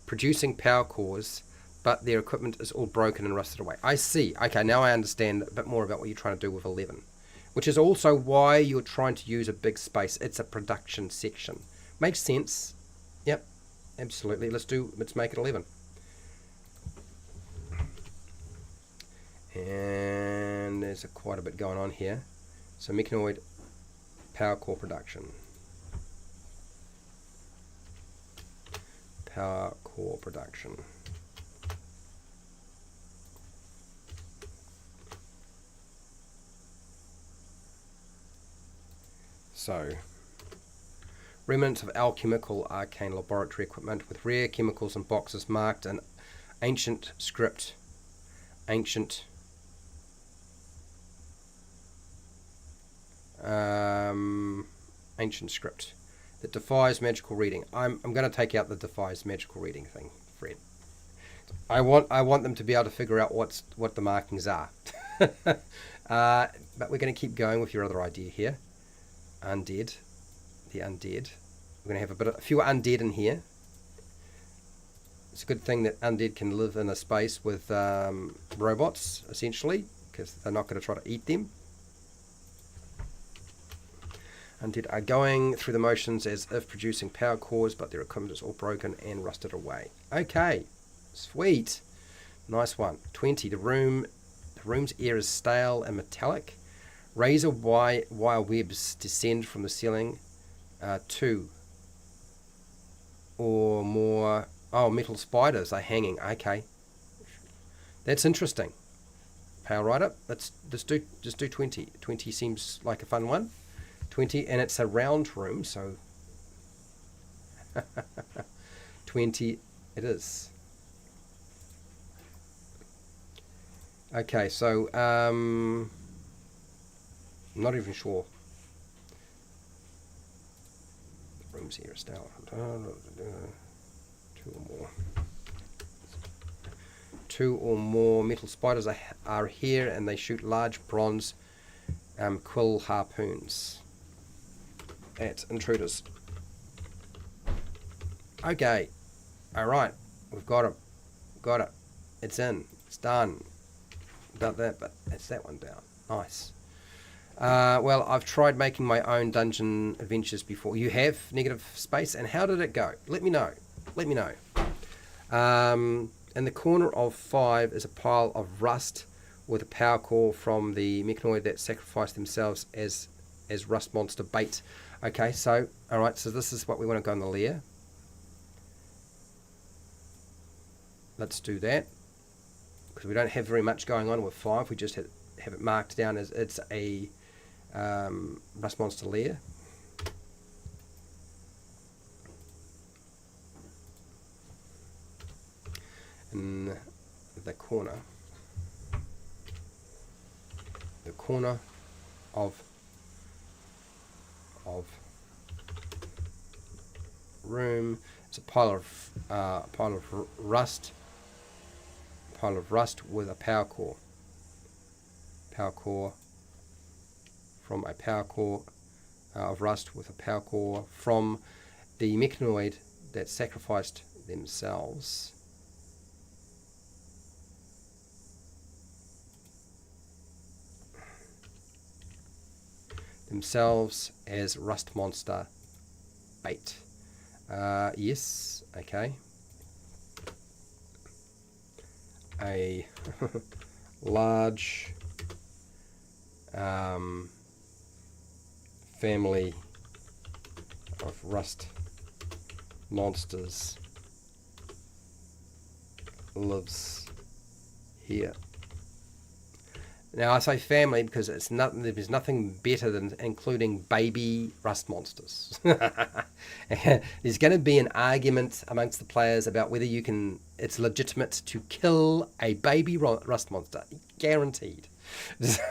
producing power cores, but their equipment is all broken and rusted away. I see. Okay, now I understand a bit more about what you're trying to do with 11, which is also why you're trying to use a big space. It's a production section. Makes sense. Yep, absolutely. Let's make it 11. And there's quite a bit going on here. So mechanoid power core production. Power core production. So, remnants of alchemical arcane laboratory equipment with rare chemicals and boxes marked in ancient script. Ancient script that defies magical reading. I'm going to take out the defies magical reading thing, Fred. I want them to be able to figure out what the markings are. But we're going to keep going with your other idea here. Undead, the undead. We're going to have a few undead in here. It's a good thing that undead can live in a space with robots, essentially, because they're not going to try to eat them. Undead are going through the motions as if producing power cores, but their equipment is all broken and rusted away. Okay, sweet, nice one. 20. The room's air is stale and metallic. Razor wire webs descend from the ceiling. 2 or more. Oh, metal spiders are hanging. Okay, that's interesting. Power right up. Let's just do 20. 20 seems like a fun one. 20, and it's a round room, so 20 it is. Okay, so I'm not even sure. The rooms here are stale. 2 or more metal spiders are here, and they shoot large bronze quill harpoons at intruders. Okay, all right, we've got it. Got it. It's in. It's done. About that, but it's that one down. Nice. Well, I've tried making my own dungeon adventures before. You have negative space, and how did it go? Let me know. Let me know. In the corner of 5 is a pile of rust with a power core from the mechanoid that sacrificed themselves as rust monster bait. Okay, so all right, so this is what we want to go in the lair. Let's do that, because we don't have very much going on with 5. We just have it marked down as it's a rust monster lair. In the corner of room, it's a pile of rust with a power core from a power core of rust with a power core from the mechanoid that sacrificed themselves as rust monster bait. Yes, okay. a large family of rust monsters lives here. Now I say family because it's nothing. There's nothing better than including baby rust monsters. There's going to be an argument amongst the players about whether you can. It's legitimate to kill a baby rust monster, guaranteed. So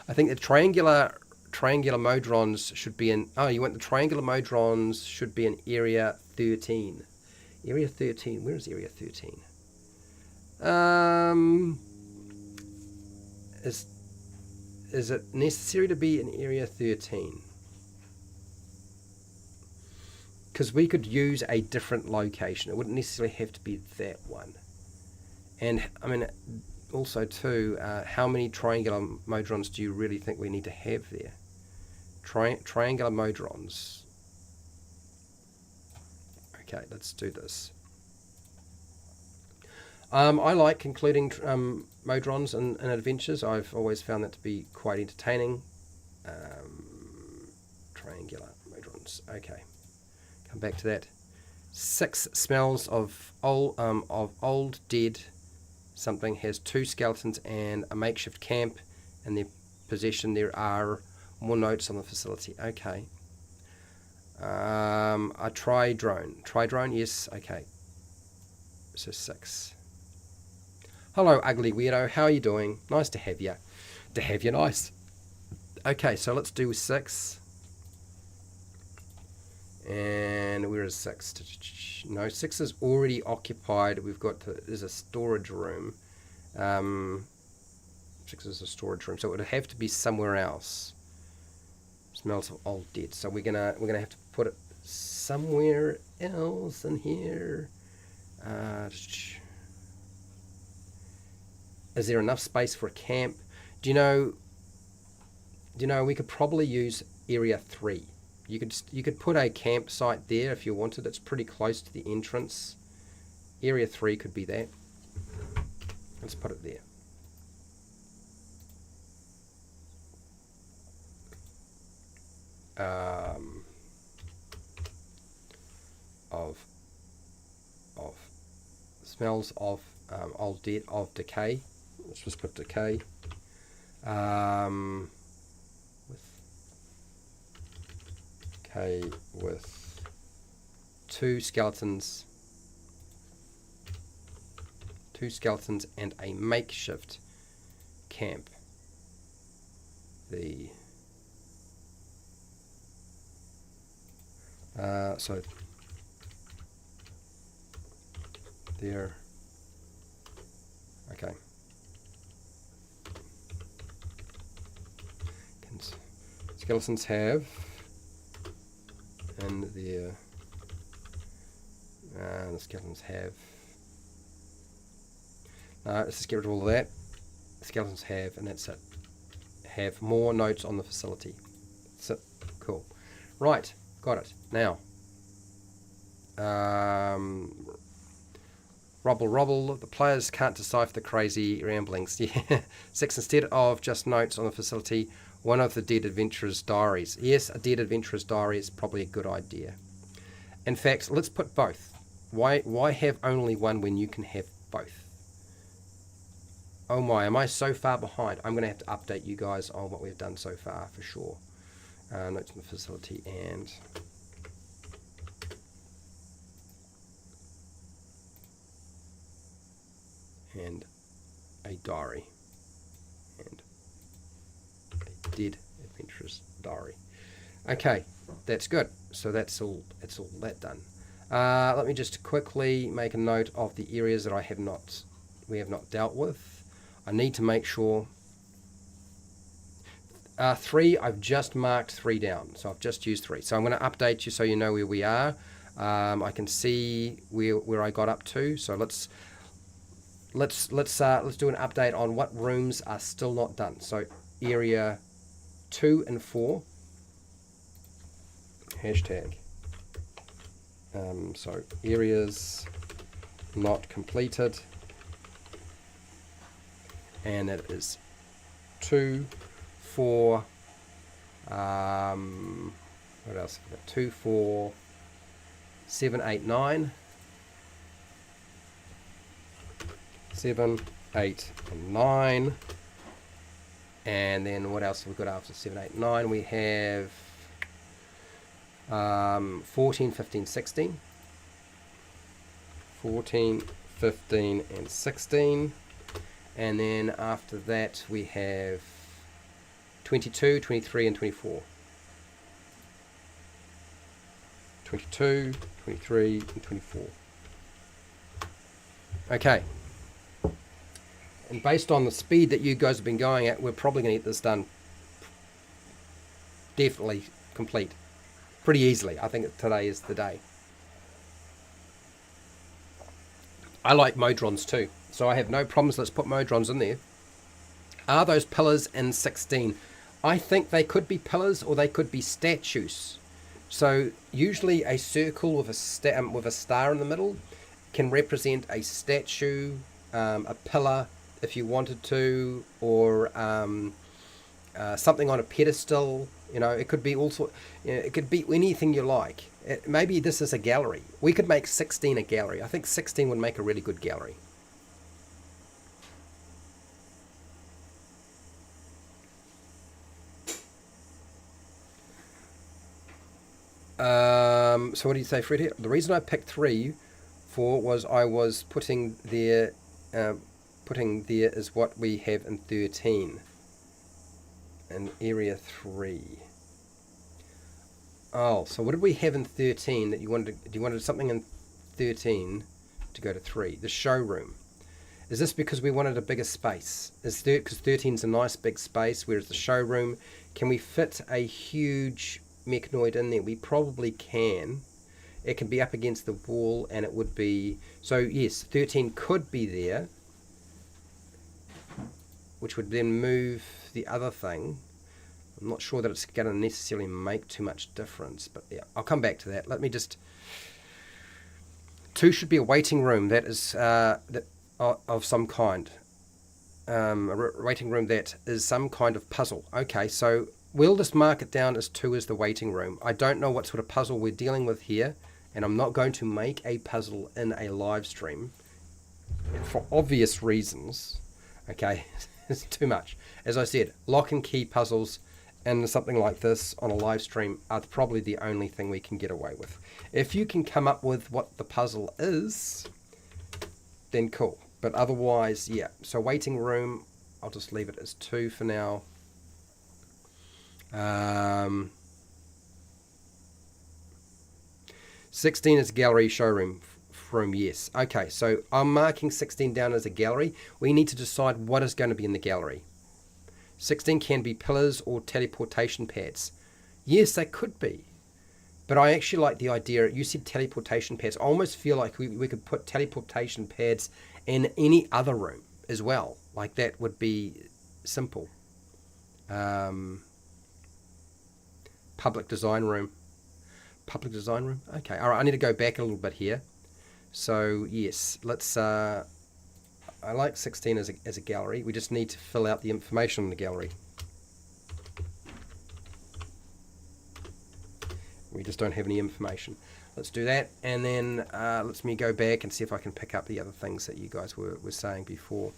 I think the triangular modrons should be in. Oh, you want the triangular modrons should be in area 13. Area 13. Where is area 13? Is it necessary to be in area 13? Because we could use a different location. It wouldn't necessarily have to be that one. And I mean, also too, how many triangular modrons do you really think we need to have there? Triangular modrons. Okay, let's do this. I like including modrons in adventures. I've always found that to be quite entertaining. Triangular modrons. Okay, come back to that. 6 smells of old dead something has 2 skeletons and a makeshift camp in their possession. There are more notes on the facility. Okay. A tri-drone. Yes. Okay. So 6. Hello, ugly weirdo. How are you doing? Nice to have you. Nice. Okay, so let's do 6. And where is 6? No, 6 is already occupied. We've got there's a storage room. 6 is a storage room, so it would have to be somewhere else. Smells of old dead. So we're gonna have to put it somewhere else in here. Is there enough space for a camp? Do you know we could probably use area 3. You could put a campsite there if you wanted. It's pretty close to the entrance. Area 3 could be that. Let's put it there. Of smells of old dead, of decay. Let's just put decay. With 2 skeletons. 2 skeletons and a makeshift camp. So there. Okay. Skeletons have and the skeletons have. Let's just get rid of all of that. Skeletons have, and that's it. Have more notes on the facility. That's it. Cool. Right, got it. Now, Rubble. The players can't decipher the crazy ramblings. Yeah. 6, instead of just notes on the facility, one of the dead adventurer's diaries. Yes, a dead adventurer's diary is probably a good idea. In fact, let's put both. Why have only one when you can have both? Oh my, am I so far behind? I'm going to have to update you guys on what we've done so far for sure. Notes on the facility and a diary. And a dead adventurer's diary. Okay, that's good. So that's all that done. Let me just quickly make a note of the areas that we have not dealt with. I need to make sure 3, I've just marked 3 down, so I've just used 3. So I'm going to update you so you know where we are. I can see where I got up to. So let's do an update on what rooms are still not done. So area 2 and 4. Hashtag. So areas not completed. and it is 2, 4, what else? We've got 2, 4, 7, 8, 9. 7, 8, and 9. And then what else have we got after 7, 8, 9? We have 14, 15, 16. 14, 15, and 16. And then after that we have 22, 23, and 24. 22, 23, and 24. Okay. And based on the speed that you guys have been going at, we're probably going to get this done definitely complete pretty easily. I think today is the day. I like modrons too, so I have no problems. Let's put modrons in there. Are those pillars in 16? I think they could be pillars or they could be statues. So usually a circle with a star in the middle can represent a statue, a pillar if you wanted to, or something on a pedestal. You know, it could be also, it could be anything you like. Maybe this is a gallery. We could make 16 a gallery. I think 16 would make a really good gallery. So what do you say, Fred? Here, the reason I picked 3 for was I was putting there is what we have in 13 in area 3. Oh, so what did we have in 13 that you wanted? You wanted something in 13 to go to 3? The showroom. Is this because we wanted a bigger space? Is because 13 is a nice big space, whereas the showroom, can we fit a huge mechanoid in there? We probably can. It can be up against the wall, and it would be, so yes, 13 could be there, which would then move the other thing. I'm not sure that it's going to necessarily make too much difference, but yeah, I'll come back to that. Let me just, 2 should be a waiting room that is of some kind. A waiting room that is some kind of puzzle. Okay, so we'll just mark it down as 2 as the waiting room. I don't know what sort of puzzle we're dealing with here, and I'm not going to make a puzzle in a live stream for obvious reasons. Okay, it's too much. As I said, lock and key puzzles and something like this on a live stream are probably the only thing we can get away with. If you can come up with what the puzzle is, then cool. But otherwise, yeah. So waiting room, I'll just leave it as 2 for now. 16 is gallery showroom room, yes. Okay, so I'm marking 16 down as a gallery. We need to decide what is going to be in the gallery. 16 can be pillars or teleportation pads. Yes, they could be. But I actually like the idea, you said teleportation pads. I almost feel like we could put teleportation pads in any other room as well. Like that would be simple. Public design room. Public design room? Okay, all right, I need to go back a little bit here. So, yes, let's, I like 16 as a gallery. We just need to fill out the information in the gallery. We just don't have any information. Let's do that, and then let me go back and see if I can pick up the other things that you guys were saying before.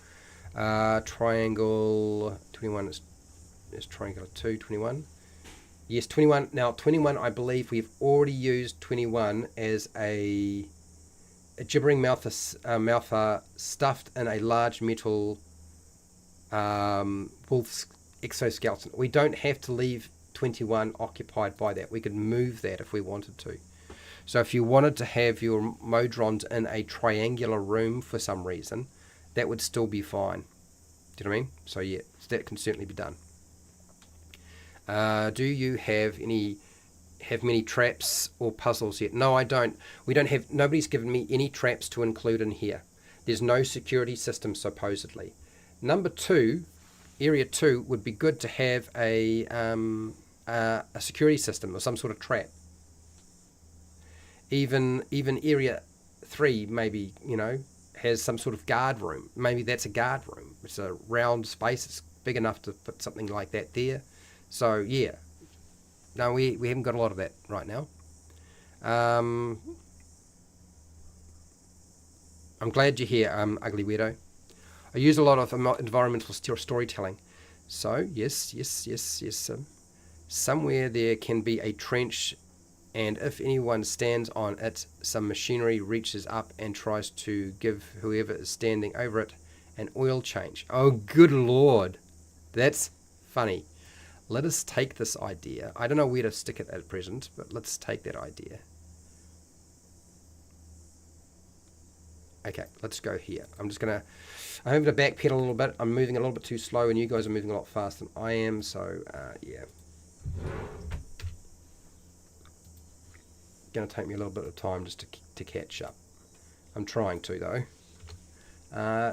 Triangle 21 is triangle 2, 21. Yes, 21. Now, 21, I believe we've already used 21 as a gibbering mouther stuffed in a large metal wolf's exoskeleton. We don't have to leave 21 occupied by that. We could move that if we wanted to. So if you wanted to have your modrons in a triangular room for some reason, that would still be fine. Do you know what I mean? So yeah, that can certainly be done. Do you have many traps or puzzles yet? No, I don't. We don't have. Nobody's given me any traps to include in here. There's no security system supposedly. Number 2, area 2 would be good to have a security system or some sort of trap. Even area 3 maybe, you know, has some sort of guard room. Maybe that's a guard room. it's a round space. It's big enough to put something like that there. So yeah, no, we haven't got a lot of that right now. I'm glad you're here, Ugly Weirdo. I use a lot of environmental storytelling. So yes. Somewhere there can be a trench, and if anyone stands on it, some machinery reaches up and tries to give whoever is standing over it an oil change. Oh, good Lord. That's funny. Let us take this idea. I don't know where to stick it at present, but let's take that idea. Okay, let's go here. I'm having to backpedal a little bit. I'm moving a little bit too slow, and you guys are moving a lot faster than I am, so yeah. Going to take me a little bit of time just to catch up. I'm trying to, though.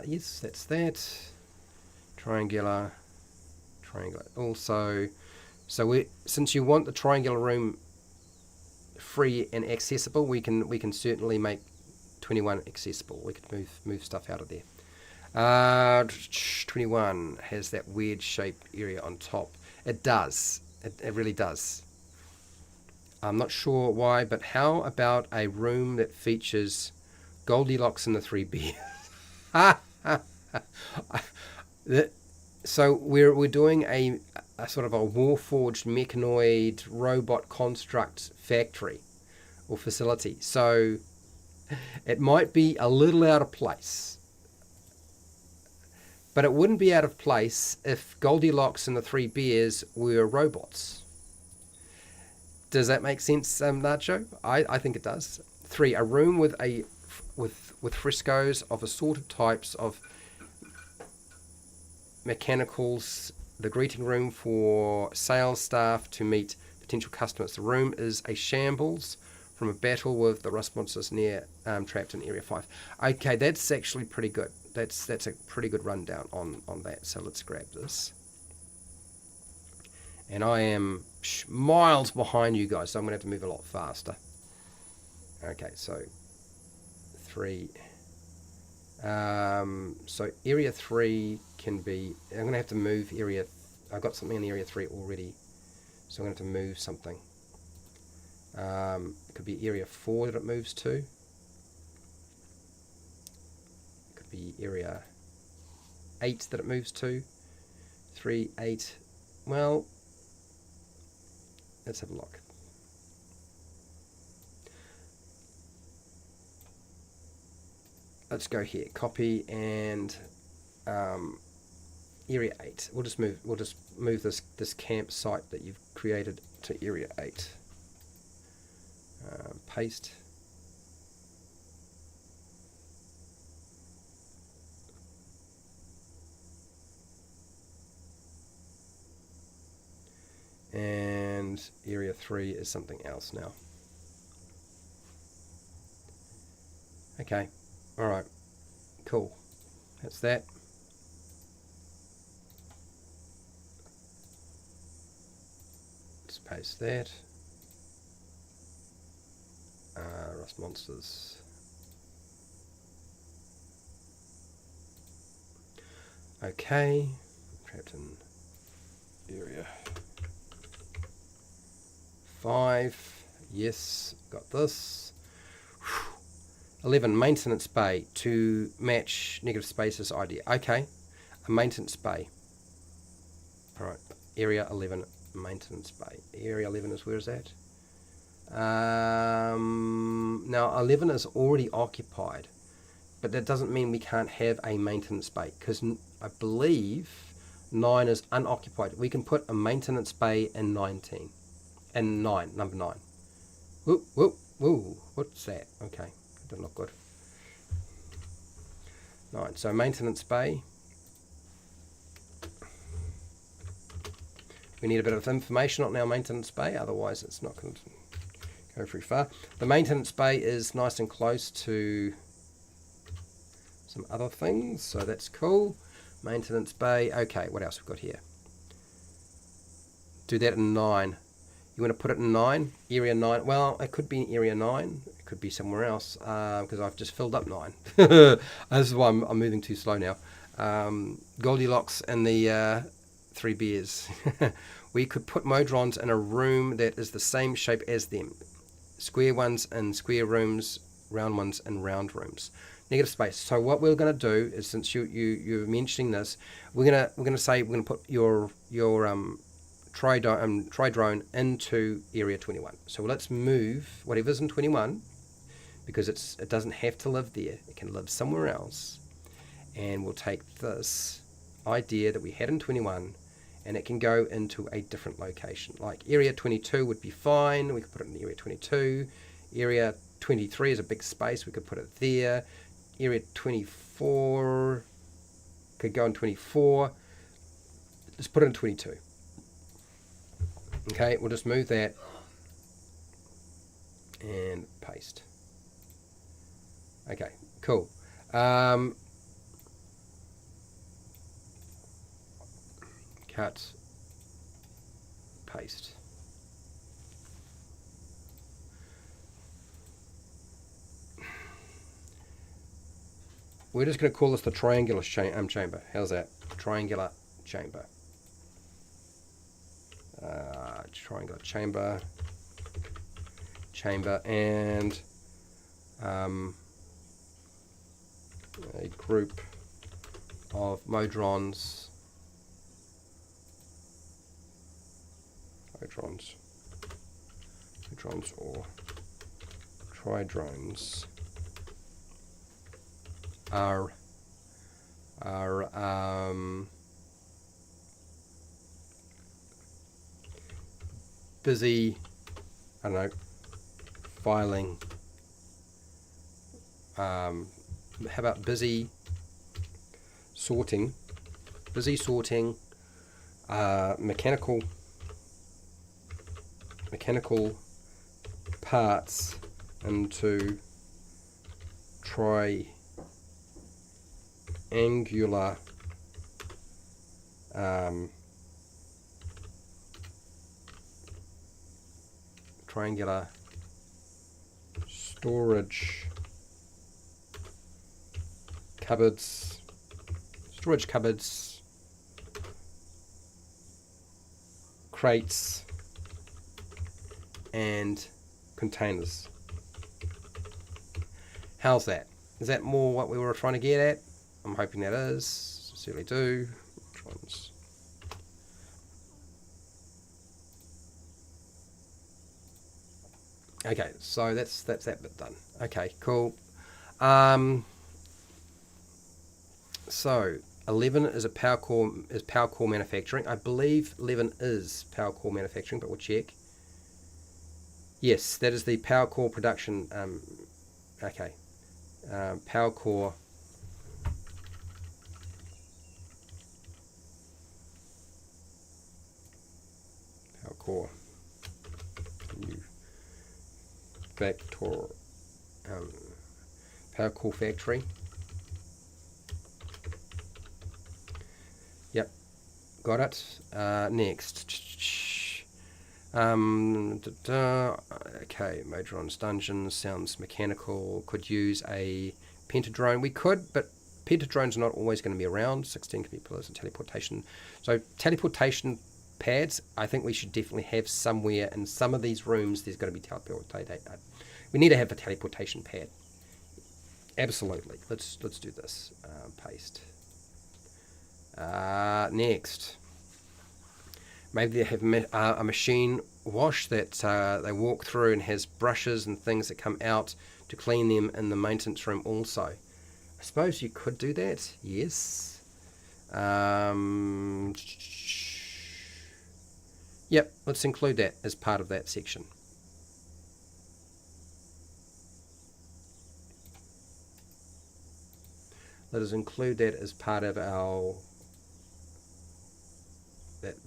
Yes, that's that. Triangular. Also, so since you want the triangular room free and accessible, we can certainly make 21 accessible. We could move stuff out of there. 21 has that weird shape area on top. It does. It really does. I'm not sure why, but how about a room that features Goldilocks and the Three Bears? So we're doing a sort of a Warforged mechanoid robot construct factory or facility. So it might be a little out of place. But it wouldn't be out of place if Goldilocks and the Three Bears were robots. Does that make sense, Nacho? I think it does. 3, a room with frescoes of assorted types of mechanicals, the greeting room for sales staff to meet potential customers. The room is a shambles from a battle with the rust monsters near trapped in Area 5. Okay, that's actually pretty good. That's a pretty good rundown on that. So let's grab this. And I am miles behind you guys, so I'm going to have to move a lot faster. Okay, so 3. So Area 3 can be... I'm going to have to move Area... I've got something in Area 3 already, so I'm going to have to move something. It could be Area 4 that it moves to. It could be Area 8 that it moves to. 3, 8... Well... Let's have a look. Let's go here. Copy and Area 8. We'll just move this campsite that you've created to Area 8. Paste. And Area 3 is something else now. Okay. Alright. Cool. That's that. Let's paste that. Rust monsters. Okay. Trapped in Area 5. Yes, got this. 11, maintenance bay to match negative spaces idea. Okay, a maintenance bay. Alright, Area 11, maintenance bay. Area 11 is, where is that? Now 11 is already occupied, but that doesn't mean we can't have a maintenance bay, because I believe 9 is unoccupied. We can put a maintenance bay in 19. And 9, number 9. Whoa, whoa, whoa, what's that? Okay, that doesn't look good. 9, so maintenance bay. We need a bit of information on our maintenance bay, otherwise it's not going to go very far. The maintenance bay is nice and close to some other things, so that's cool. Maintenance bay, okay, what else we've got here? Do that in 9. You want to put it in 9? Area 9. Well, it could be in Area 9. It could be somewhere else, because I've just filled up 9. This is why I'm moving too slow now. Goldilocks and the Three Bears. We could put Modrons in a room that is the same shape as them. Square ones in square rooms, round ones in round rooms. Negative space. So what we're going to do is, since you're mentioning this, we're gonna put your tri drone into area 21. So let's move whatever's in 21, because it doesn't have to live there. It can live somewhere else. And we'll take this idea that we had in 21, and it can go into a different location. Like area 22 would be fine. We could put it in area 22. Area 23 is a big space. We could put it there. Area 24 could go in 24. Let's put it in 22. Okay, we'll just move that and paste. Okay, cool. Cut, paste. We're just going to call this the triangular chamber. How's that? Triangular chamber. Triangular chamber. And a group of Modrons. Modrons or Tri-drones are busy, I don't know, filing. How about busy sorting? Mechanical parts into triangular storage cupboards, crates, and containers. How's that? Is that more what we were trying to get at? I'm hoping that is. Sincerely do. Which ones? Okay, so that's that bit done. Okay, cool. So 11 is power core manufacturing. I believe 11 is power core manufacturing, but we'll check. Yes, that is the power core production. Okay, power core. New power core factory. Yep, got it. Next. Okay, Modrons dungeons sounds mechanical. Could use a pentadrone. We could, but pentadrone's not always going to be around. 16 can be pillars and teleportation. So teleportation pads, I think we should definitely have somewhere in some of these rooms. There's going to be teleportation. We need to have a teleportation pad. Absolutely. Let's do this. Paste. Next. Maybe they have a machine wash that they walk through and has brushes and things that come out to clean them in the maintenance room also. I suppose you could do that. Yes. Yep, let's include that as part of that section. Let us include that as part of our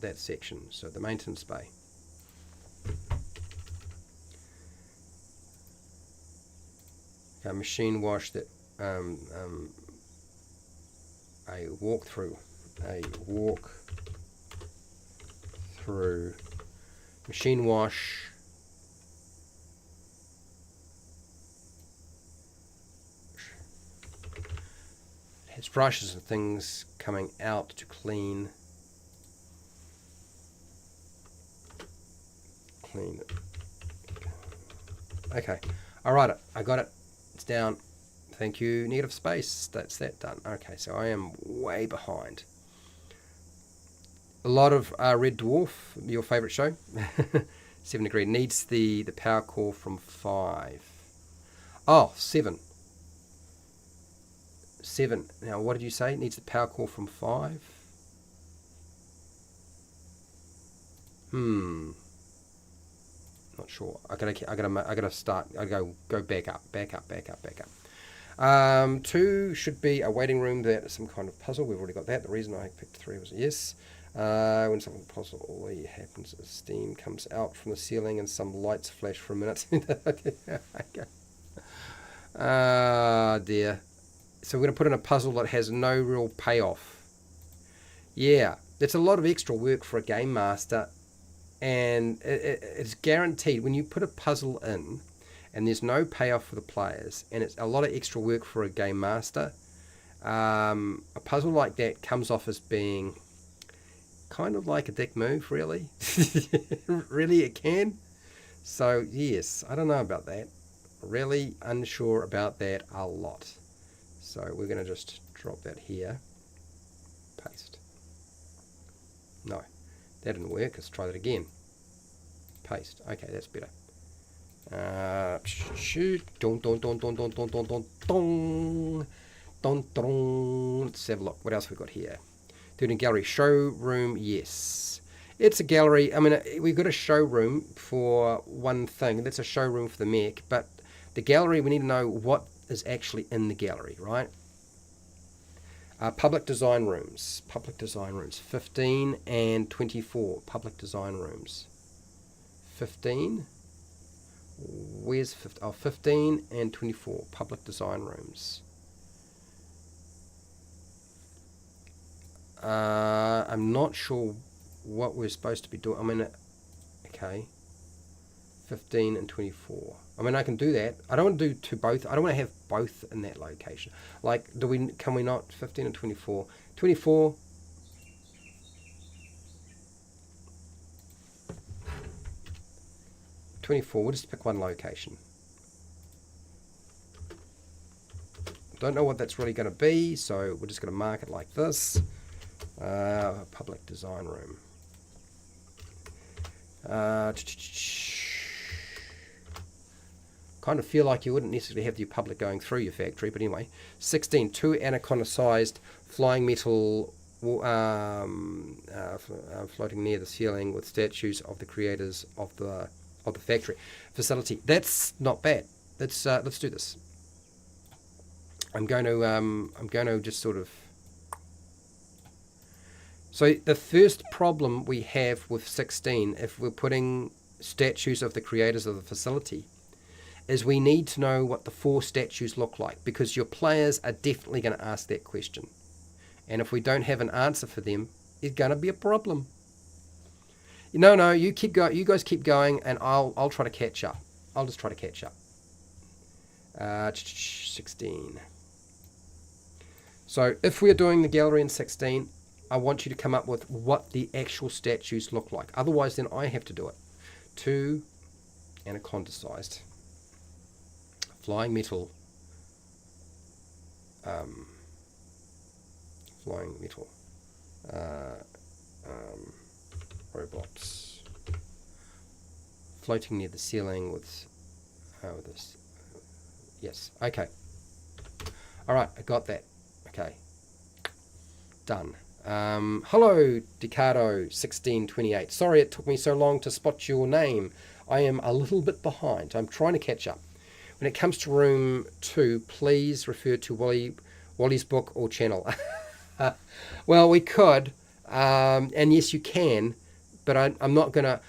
that section. So the maintenance bay. A machine wash that a walk through machine wash It's brushes and things coming out to clean it. Okay, all right, I got it. It's down. Thank you, negative space. That's that done. Okay, so I am way behind. A lot of Red Dwarf, your favourite show. 7 degree needs the power core from 5. Oh, 7. 7. Now, what did you say? It needs the power core from 5. Not sure. I gotta start. I go back up. 2 should be a waiting room. That is some kind of puzzle. We've already got that. The reason I picked 3 was a yes. When something possibly happens, steam comes out from the ceiling and some lights flash for a minute. Dear. So we're going to put in a puzzle that has no real payoff. Yeah, that's a lot of extra work for a game master, and it's guaranteed when you put a puzzle in and there's no payoff for the players, and it's a lot of extra work for a game master. A puzzle like that comes off as being kind of like a dick move, really. Really, it can. So, yes, I don't know about that. Really unsure about that a lot. So, we're going to just drop that here. Paste. No, that didn't work. Let's try that again. Paste. Okay, that's better. Shoot. Let's have a look. What else have we got here? Doing a gallery. Showroom, yes. It's a gallery. I mean, we've got a showroom for one thing. That's a showroom for the mech. But the gallery, we need to know what is actually in the gallery, right? Public design rooms. 15 and 24. Public design rooms. 15. Where's 15? Oh, 15 and 24. Public design rooms. I'm not sure what we're supposed to be doing. I mean, okay. 15 and 24. I mean, I can do that. I don't want to do both. I don't want to have both in that location. Like, can we not? 15 and 24. 24. We'll just pick one location. Don't know what that's really going to be, so we're just going to mark it like this. Public design room. Kind of feel like you wouldn't necessarily have your public going through your factory, but anyway. 16, 2 anaconda-sized flying metal floating near the ceiling with statues of the creators of the factory facility. That's not bad. Let's do this. I'm going to just sort of. So the first problem we have with 16, if we're putting statues of the creators of the facility, is we need to know what the 4 statues look like, because your players are definitely going to ask that question. And if we don't have an answer for them, it's going to be a problem. No, you keep going. You guys keep going, and I'll try to catch up. I'll just try to catch up. 16. So if we're doing the gallery in 16, I want you to come up with what the actual statues look like. Otherwise, then I have to do it. 2 anaconda-sized flying metal. Robots floating near the ceiling with this. Yes. Okay. All right. I got that. Okay. Done. Hello, Decado 1628. Sorry it took me so long to spot your name. I am a little bit behind. I'm trying to catch up. When it comes to room 2, please refer to Wally's book or channel. Well, we could, and yes, you can, but I'm not gonna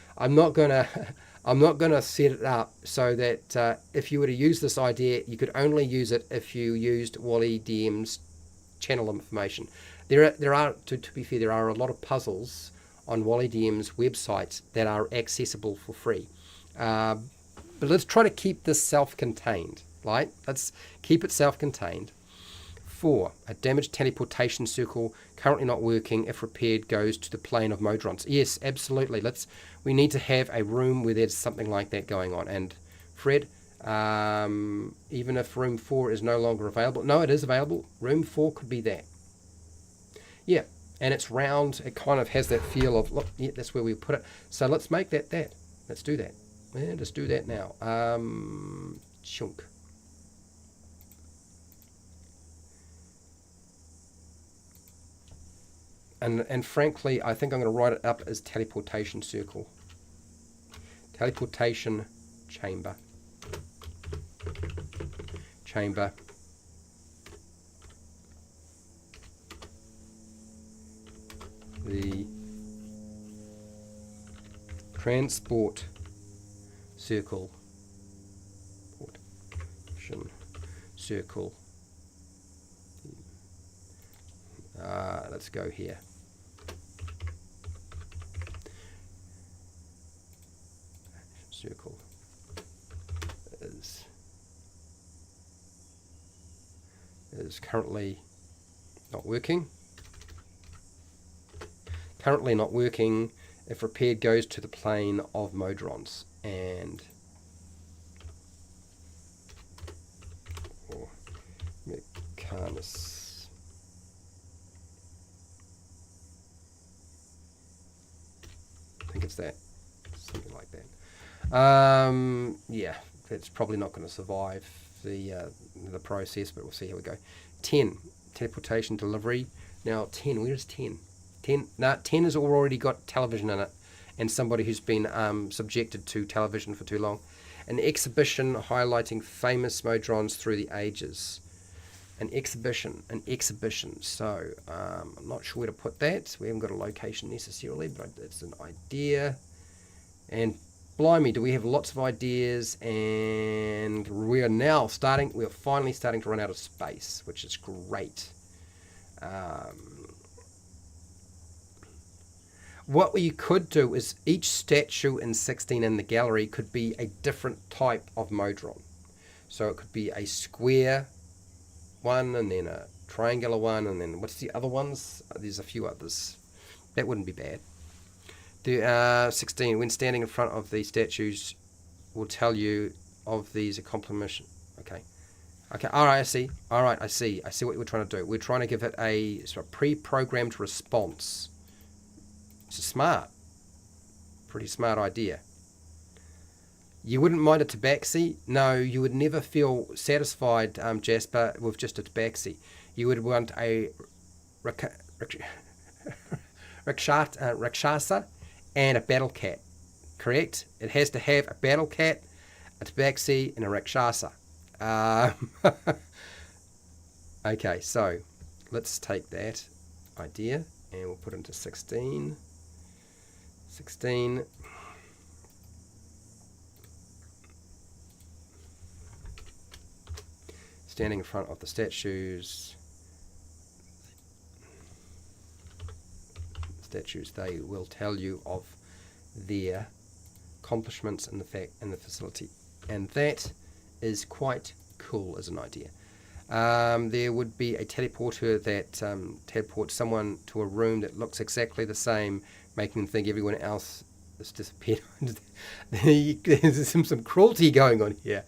set it up so that if you were to use this idea, you could only use it if you used Wally DM's channel information. There are to be fair, there are a lot of puzzles on Wally DM's website that are accessible for free. But let's try to keep this self-contained, right? Let's keep it self-contained. 4, a damaged teleportation circle currently not working. If repaired, goes to the plane of Modrons. Yes, absolutely. We need to have a room where there's something like that going on. And Fred, even if room 4 is no longer available, no, it is available. Room 4 could be that. Yeah, and it's round. It kind of has that feel of, look, yeah, that's where we put it. So let's make that. Let's do that. Yeah, just do that now. Chunk. And frankly, I think I'm going to write it up as teleportation circle. Teleportation chamber. Chamber. The transport circle. Circle. Let's go here. Circle is currently not working. Currently not working. If repaired, goes to the plane of Modrons. And Mechanis. I think it's that. Something like that. Yeah, it's probably not going to survive the process, but we'll see how we go. 10, teleportation delivery. Now 10, where's 10? 10 has already got television in it, and somebody who's been subjected to television for too long. An exhibition highlighting famous Modrons through the ages. An exhibition. So I'm not sure where to put that. We haven't got a location necessarily, but it's an idea. And blimey, do we have lots of ideas, and we're finally starting to run out of space, which is great. What we could do is each statue in 16 in the gallery could be a different type of Modron. So it could be a square one, and then a triangular one, and then what's the other ones? There's a few others. That wouldn't be bad. The 16, when standing in front of the statues, will tell you of these accomplishments. Okay, all right, I see. I see what we're trying to do. We're trying to give it a sort of pre-programmed response. It's pretty smart idea. You wouldn't mind a tabaxi? No, you would never feel satisfied, Jasper, with just a tabaxi. You would want a rakshasa and a battle cat, correct? It has to have a battle cat, a tabaxi, and a rakshasa. Okay, so let's take that idea and we'll put it into 16. 16. Standing in front of the statues. They will tell you of their accomplishments in the facility, and that is quite cool as an idea. There would be a teleporter that teleports someone to a room that looks exactly the same, making them think everyone else has disappeared. There's some cruelty going on here.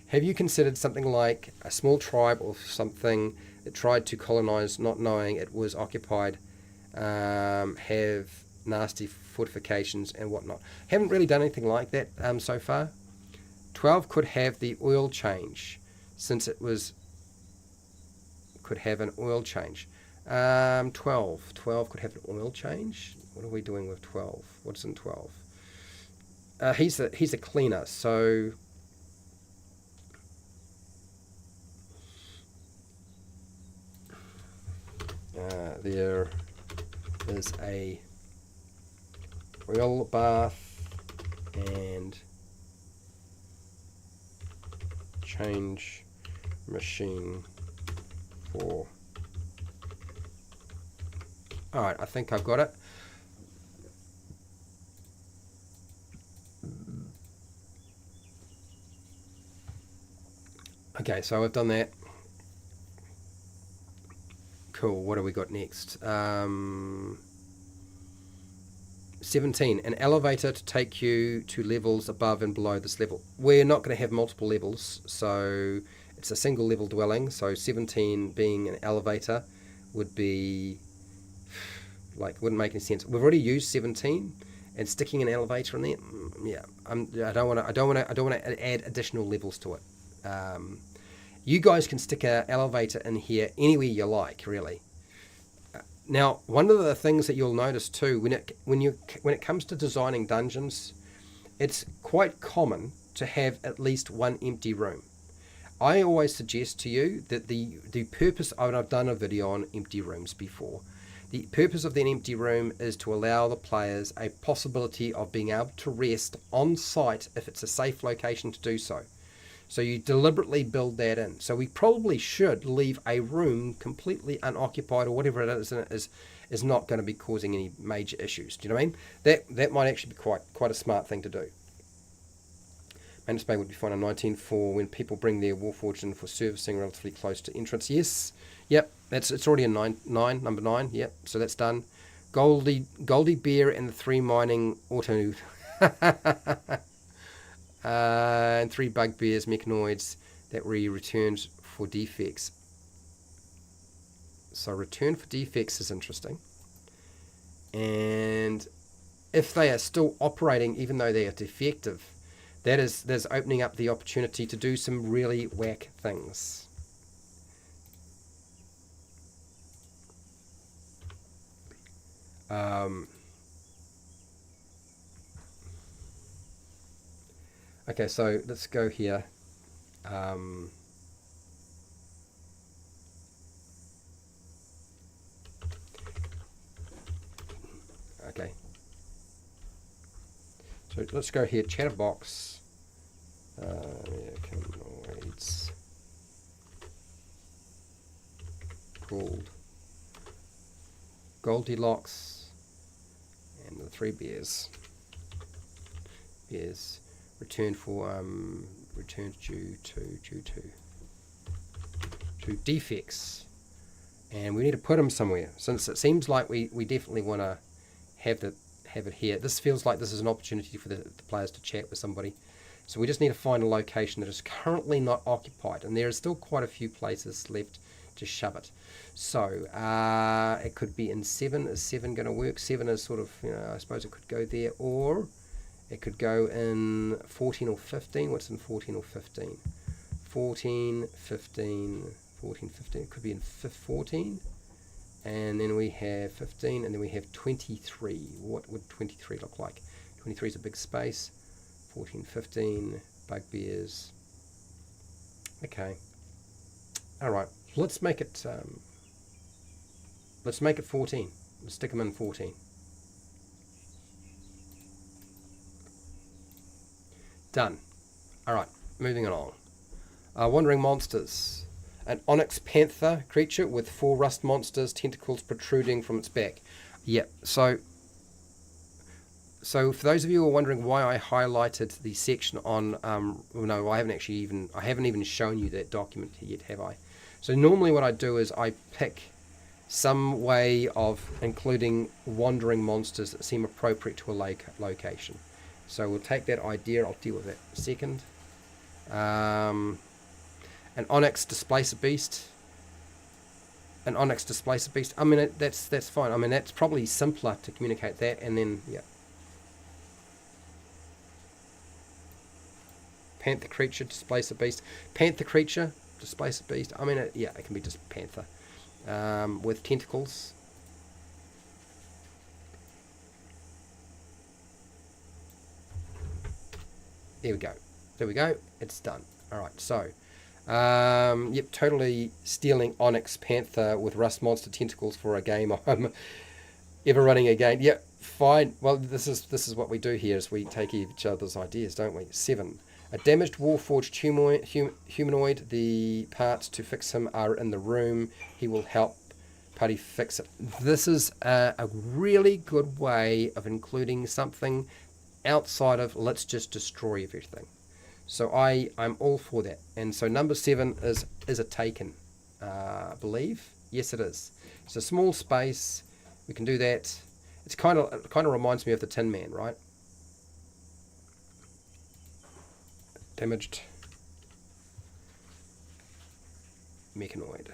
Have you considered something like a small tribe or something that tried to colonize, not knowing it was occupied, have nasty fortifications and whatnot? Haven't really done anything like that so far. 12 could have the oil change, since it could have an oil change. 12 could have an oil change. What are we doing with 12? What's in 12? He's a cleaner, so there is a oil bath and change machine for... Alright, I think I've got it. Okay, so I've done that. Cool. What do we got next? 17. An elevator to take you to levels above and below this level. We're not going to have multiple levels, so it's a single level dwelling. So 17 being an elevator would be like, wouldn't make any sense. We've already used 17, and sticking an elevator in there, yeah. I don't want to add additional levels to it. You guys can stick an elevator in here anywhere you like, really. Now, one of the things that you'll notice too, when it comes to designing dungeons, it's quite common to have at least one empty room. I always suggest to you that the purpose, I've done a video on empty rooms before. The purpose of that empty room is to allow the players a possibility of being able to rest on site if it's a safe location to do so. So you deliberately build that in. So we probably should leave a room completely unoccupied, or whatever it is in it is not going to be causing any major issues. Do you know what I mean? That might actually be quite a smart thing to do. Maintenance bay would be fine on 19 for when people bring their Warforged in for servicing relatively close to entrance. Yes, yep, it's already a number 9. Yep, so that's done. Goldie Bear and the 3 mining auto. And 3 bugbears, mechanoids that we returned for defects. So return for defects is interesting. And if they are still operating, even though they are defective, there's opening up the opportunity to do some really whack things. Okay, so let's go here. Okay. So let's go here, chatterbox. Mechanoids called Goldilocks and the 3 bears. Return for returns due to defects, and we need to put them somewhere, since it seems like we definitely want to have it here. This feels like this is an opportunity for the players to chat with somebody, so we just need to find a location that is currently not occupied, and there are still quite a few places left to shove it. So it could be in 7. Is 7 going to work? 7 is sort of, I suppose it could go there, or it could go in 14 or 15. What's in 14 or 15? 14, 15, 14, 15. It could be in 14. And then we have 15, and then we have 23. What would 23 look like? 23 is a big space. 14, 15, bugbears. Okay. All right. Let's make it 14. Let's stick them in 14. Done. Alright, moving along. Wandering monsters. An onyx panther creature with 4 rust monsters, tentacles protruding from its back. Yep, so for those of you who are wondering why I highlighted the section on, no, I haven't even shown you that document yet, have I? So normally what I do is I pick some way of including wandering monsters that seem appropriate to a location. So we'll take that idea, I'll deal with that in a second. An onyx displacer beast. An onyx displacer beast. I mean, that's fine. I mean, that's probably simpler to communicate that, and then, yeah. Panther creature, displacer beast. Panther creature, displacer beast. I mean, it can be just panther. With tentacles. There we go. It's done. Alright, so yep, totally stealing Onyx Panther with Rust Monster Tentacles for a game I'm ever running again. Yep, fine. Well, this is what we do here, is we take each other's ideas, don't we? 7. A damaged Warforged humanoid. The parts to fix him are in the room. He will help party fix it. This is a really good way of including something outside of let's just destroy everything. So I'm all for that. And so number 7 is a taken, I believe. Yes, it is. It's a small space. We can do that. It kind of reminds me of the Tin Man, right? Damaged mechanoid.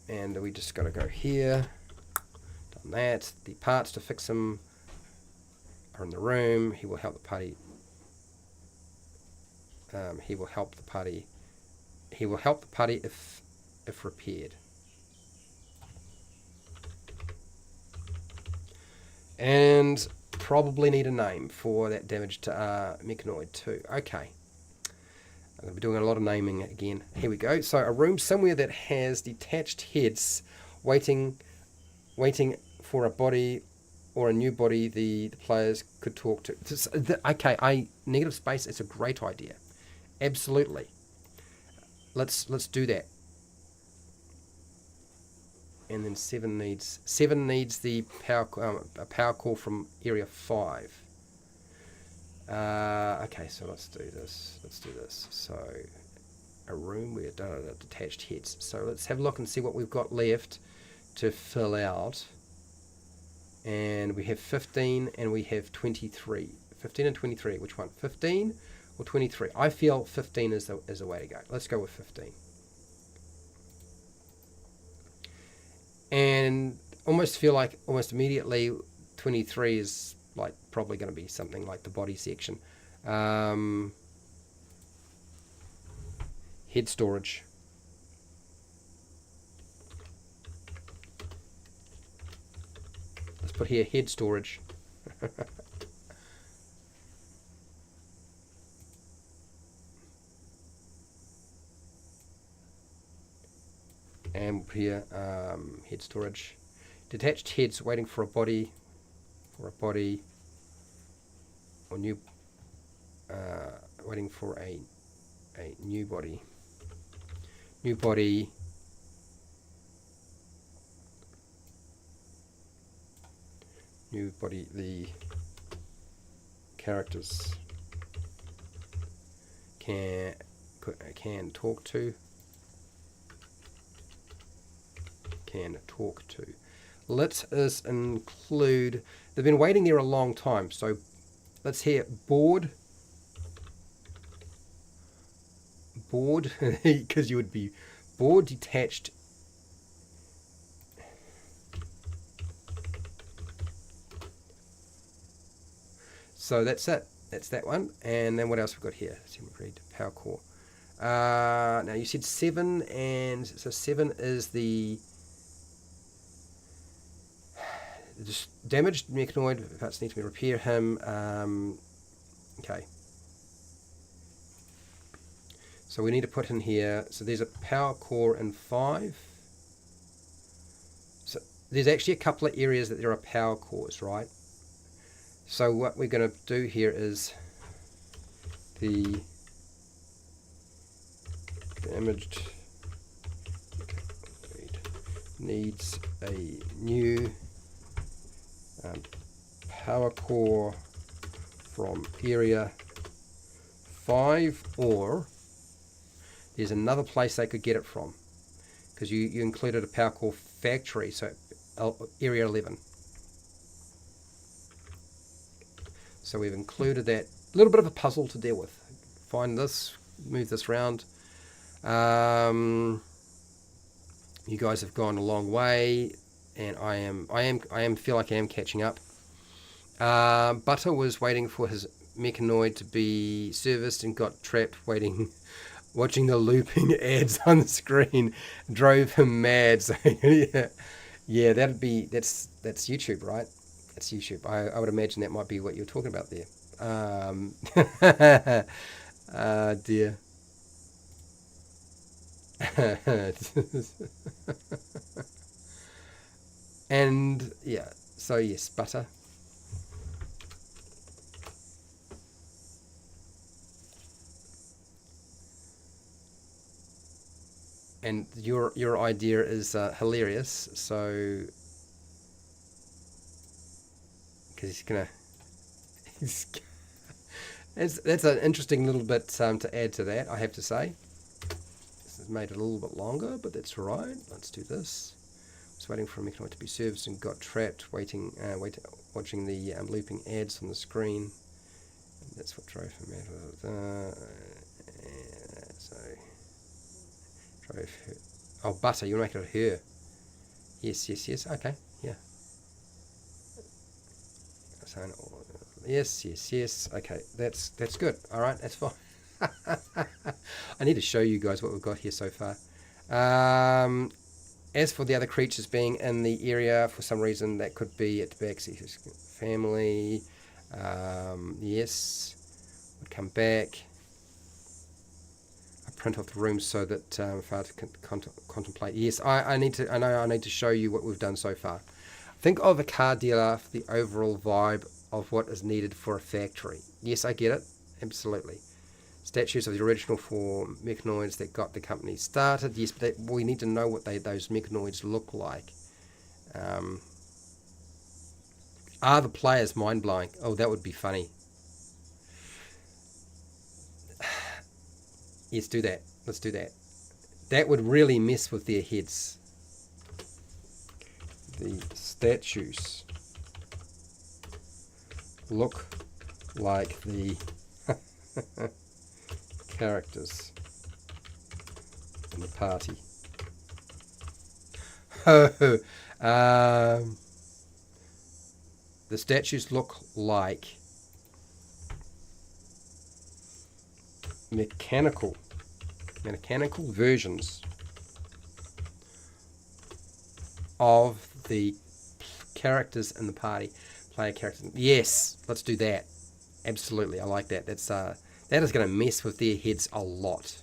And we just got to go here. Done that. The parts to fix him are in the room. He will help the party. He will help the party. He will help the party if repaired. And probably need a name for that damaged mechanoid too. Okay. I'm going to be doing a lot of naming again. Here we go. So a room somewhere that has detached heads waiting for a body or a new body the players could talk to. Okay, negative space, it's a great idea. Absolutely. Let's do that. And then 7 needs the power a power core from area 5. Okay, so let's do this. So a room where detached heads. So let's have a look and see what we've got left to fill out. And we have 15 and we have 23. 15 and 23. Which one? 15 or 23? I feel 15 is the way to go. Let's go with 15. And almost feel like almost immediately 23 is like probably going to be something like the body section. Head storage. Let's put here head storage. And here head storage. Detached heads waiting for a body. Or new waiting for a new body. New body. The characters can talk to. Let us include. They've been waiting there a long time, so let's hear bored, because you would be bored, detached. So that's it. That's that one. And then what else we've got here? Power core. Now you said 7, and so 7 is the damaged mechanoid. Parts need to be repair him. Okay. So we need to put in here. So there's a power core in 5. So there's actually a couple of areas that there are power cores, right? So what we're going to do here is the damaged needs a new power core from area 5, or there's another place they could get it from, because you included a power core factory, so area 11. So we've included that. A little bit of a puzzle to deal with. Find this, move this around. You guys have gone a long way, and I feel like I am catching up. Butter was waiting for his mechanoid to be serviced and got trapped watching the looping ads on the screen drove him mad. So yeah, that's YouTube, right? That's YouTube. I would imagine that might be what you're talking about there. Dear. And yeah, so yes, butter. And your idea is hilarious, so because he's gonna, that's an interesting little bit to add to that, I have to say. made it a little bit longer, but that's all right. Let's do this. Just waiting for a mechanoid to be serviced and got trapped, watching the looping ads on the screen. And that's what drove him out. So drove her. Oh, butter. You want to make it a her? Yes. Okay. Yeah. So, yes. Okay, that's good. All right, that's fine. I need to show you guys what we've got here so far. As for the other creatures being in the area, for some reason, that could be at back family. Yes, would come back. I print off the room so that if I contemplate. Yes, I need to. I know I need to show you what we've done so far. Think of a car dealer for the overall vibe of what is needed for a factory. Yes, I get it. Absolutely. Statues of the original four mechanoids that got the company started. Yes, but we need to know what those mechanoids look like. Are the players mind-blowing? Oh, that would be funny. Yes, do that. Let's do that. That would really mess with their heads. The statues look like the characters in the party. The statues look like mechanical versions of the characters in the party, player characters. Yes, let's do that. Absolutely, I like that. That's that is going to mess with their heads a lot.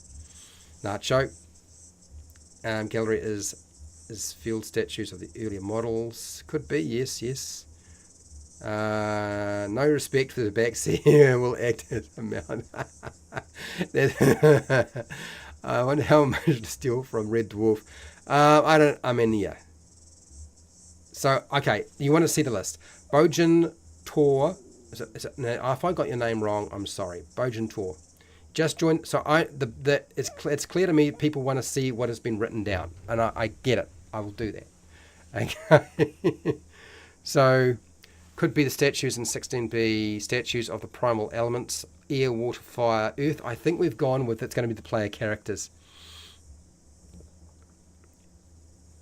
Nacho. Gallery is field statues of the earlier models. Could be, yes. No respect for the backseat will act as a mount. I wonder how much to steal from Red Dwarf. Yeah. So, okay, you want to see the list. Bojan Tor. No, if I got your name wrong, I'm sorry. Bojan Tor. Just joined. So it's clear to me people want to see what has been written down, and I get it. I will do that. Okay. So, could be the statues in 16B, statues of the primal elements, air, water, fire, earth. I think we've gone with it's going to be the player characters.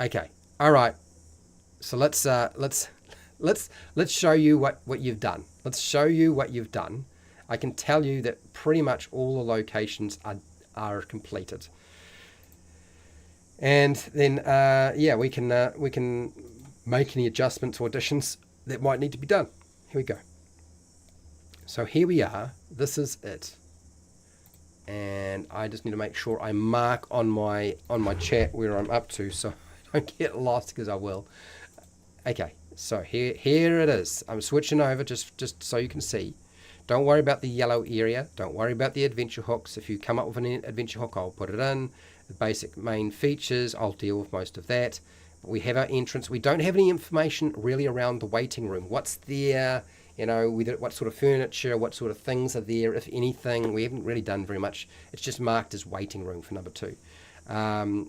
Okay. All right. So let's show you what you've done. Let's show you what you've done. I can tell you that pretty much all the locations are completed. And then we can make any adjustments or additions that might need to be done. Here we go. So here we are. This is it. And I just need to make sure I mark on my chat where I'm up to so I don't get lost, because I will. Okay, so here it is. I'm switching over just so you can see. Don't worry about the yellow area. Don't worry about the adventure hooks. If you come up with an adventure hook, I'll put it in. The basic main features, I'll deal with most of that. But we have our entrance. We don't have any information really around the waiting room. What's there? What sort of furniture, what sort of things are there, if anything. We haven't really done very much. It's just marked as waiting room for number 2. The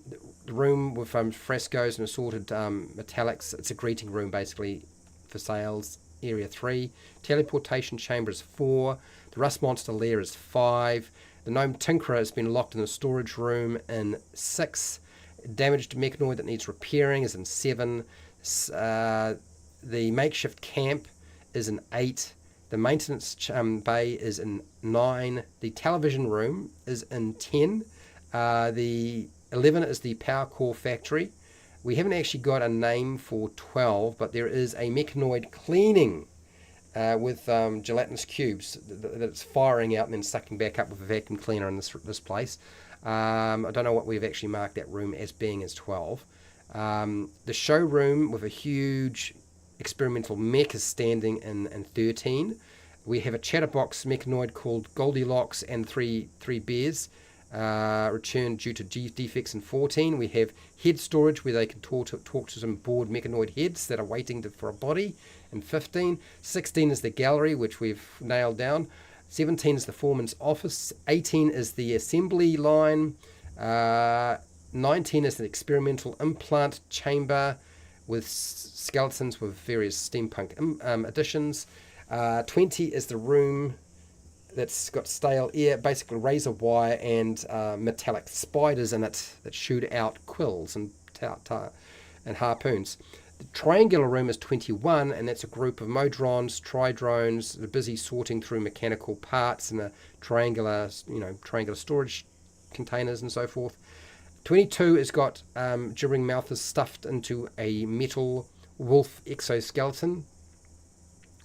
room with frescoes and assorted metallics. It's a greeting room basically for sales. Area 3. Teleportation chamber is 4. The rust monster lair is 5. The gnome tinkerer has been locked in the storage room in 6. Damaged mechanoid that needs repairing is in 7. The makeshift camp is in 8. The maintenance bay is in 9. The television room is in 10. The 11 is the power core factory. We haven't actually got a name for 12, but there is a mechanoid cleaning with gelatinous cubes that's firing out and then sucking back up with a vacuum cleaner in this place. I don't know what we've actually marked that room as being as 12. The showroom with a huge experimental mech is standing in 13. We have a chatterbox mechanoid called Goldilocks and three bears. Returned due to defects in 14. We have head storage where they can talk to some bored mechanoid heads that are waiting for a body in 15. 16 is the gallery, which we've nailed down. 17 is the foreman's office. 18 is the assembly line. 19 is an experimental implant chamber with skeletons with various steampunk additions. 20 is the room that's got stale air, basically razor wire and metallic spiders in it that shoot out quills and harpoons. The triangular room is 21, and that's a group of modrons, tridrones that are busy sorting through mechanical parts in a triangular storage containers and so forth. 22 has got gibbering mouthers stuffed into a metal wolf exoskeleton,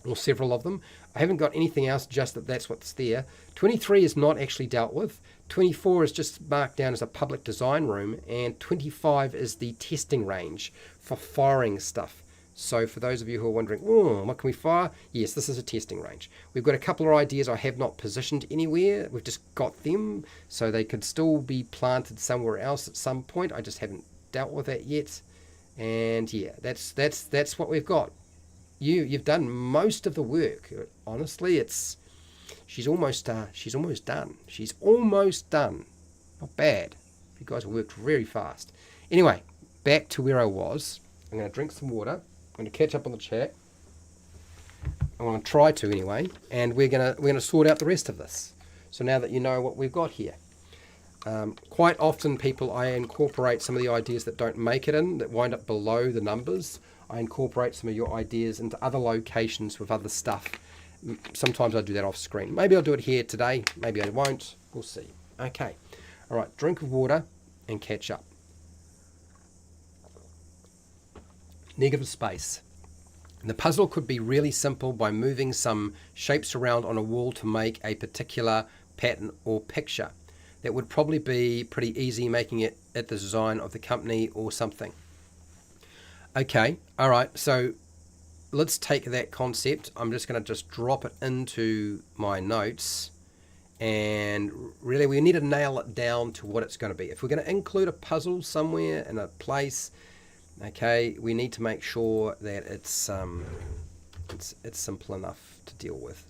or several of them. I haven't got anything else, just that's what's there. 23 is not actually dealt with. 24 is just marked down as a public design room, and 25 is the testing range for firing stuff. So for those of you who are wondering, what can we fire? Yes, this is a testing range. We've got a couple of ideas I have not positioned anywhere. We've just got them, so they could still be planted somewhere else at some point. I just haven't dealt with that yet. And yeah, that's what we've got. You've done most of the work. Honestly, she's almost done. She's almost done. Not bad. You guys have worked very fast. Anyway, back to where I was. I'm going to drink some water. I'm going to catch up on the chat. I'm going to try to anyway, and we're going to sort out the rest of this. So now that you know what we've got here, quite often I incorporate some of the ideas that don't make it in, that wind up below the numbers. I incorporate some of your ideas into other locations with other stuff. Sometimes I do that off screen. Maybe I'll do it here today. Maybe I won't. We'll see. Okay. All right. Drink of water and catch up. Negative space. The puzzle could be really simple by moving some shapes around on a wall to make a particular pattern or picture. That would probably be pretty easy, making it at the design of the company or something. Okay, all right, so let's take that concept. I'm just going to drop it into my notes, and really we need to nail it down to what it's going to be. If we're going to include a puzzle somewhere in a place, okay, we need to make sure that it's simple enough to deal with.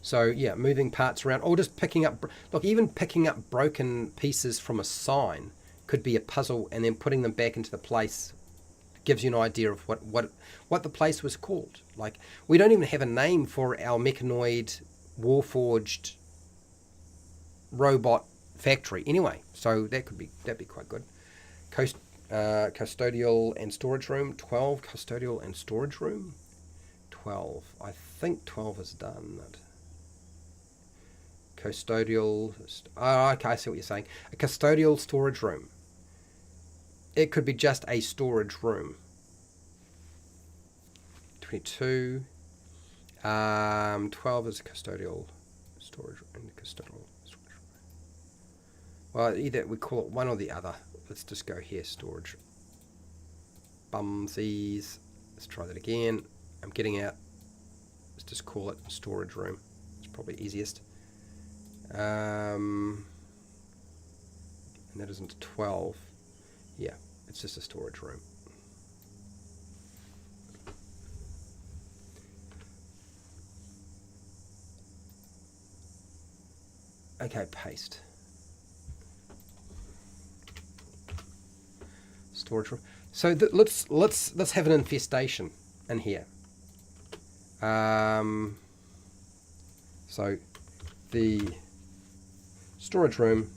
So yeah, moving parts around, or just picking up, even picking up broken pieces from a sign could be a puzzle, and then putting them back into the place gives you an idea of what the place was called. Like, we don't even have a name for our mechanoid, warforged robot factory anyway, so that'd be quite good. Custodial and storage room, 12. Custodial and storage room, 12. I think 12 is done. Custodial. Oh, okay, I see what you're saying. A custodial storage room. It could be just a storage room. 22. 12 is a custodial storage room. Well, either we call it one or the other. Let's just go here, storage. Bumsies. Let's try that again. I'm getting out. Let's just call it storage room. It's probably easiest. And that isn't 12. Yeah, it's just a storage room. Okay, paste. Storage room. So let's have an infestation in here. So the storage room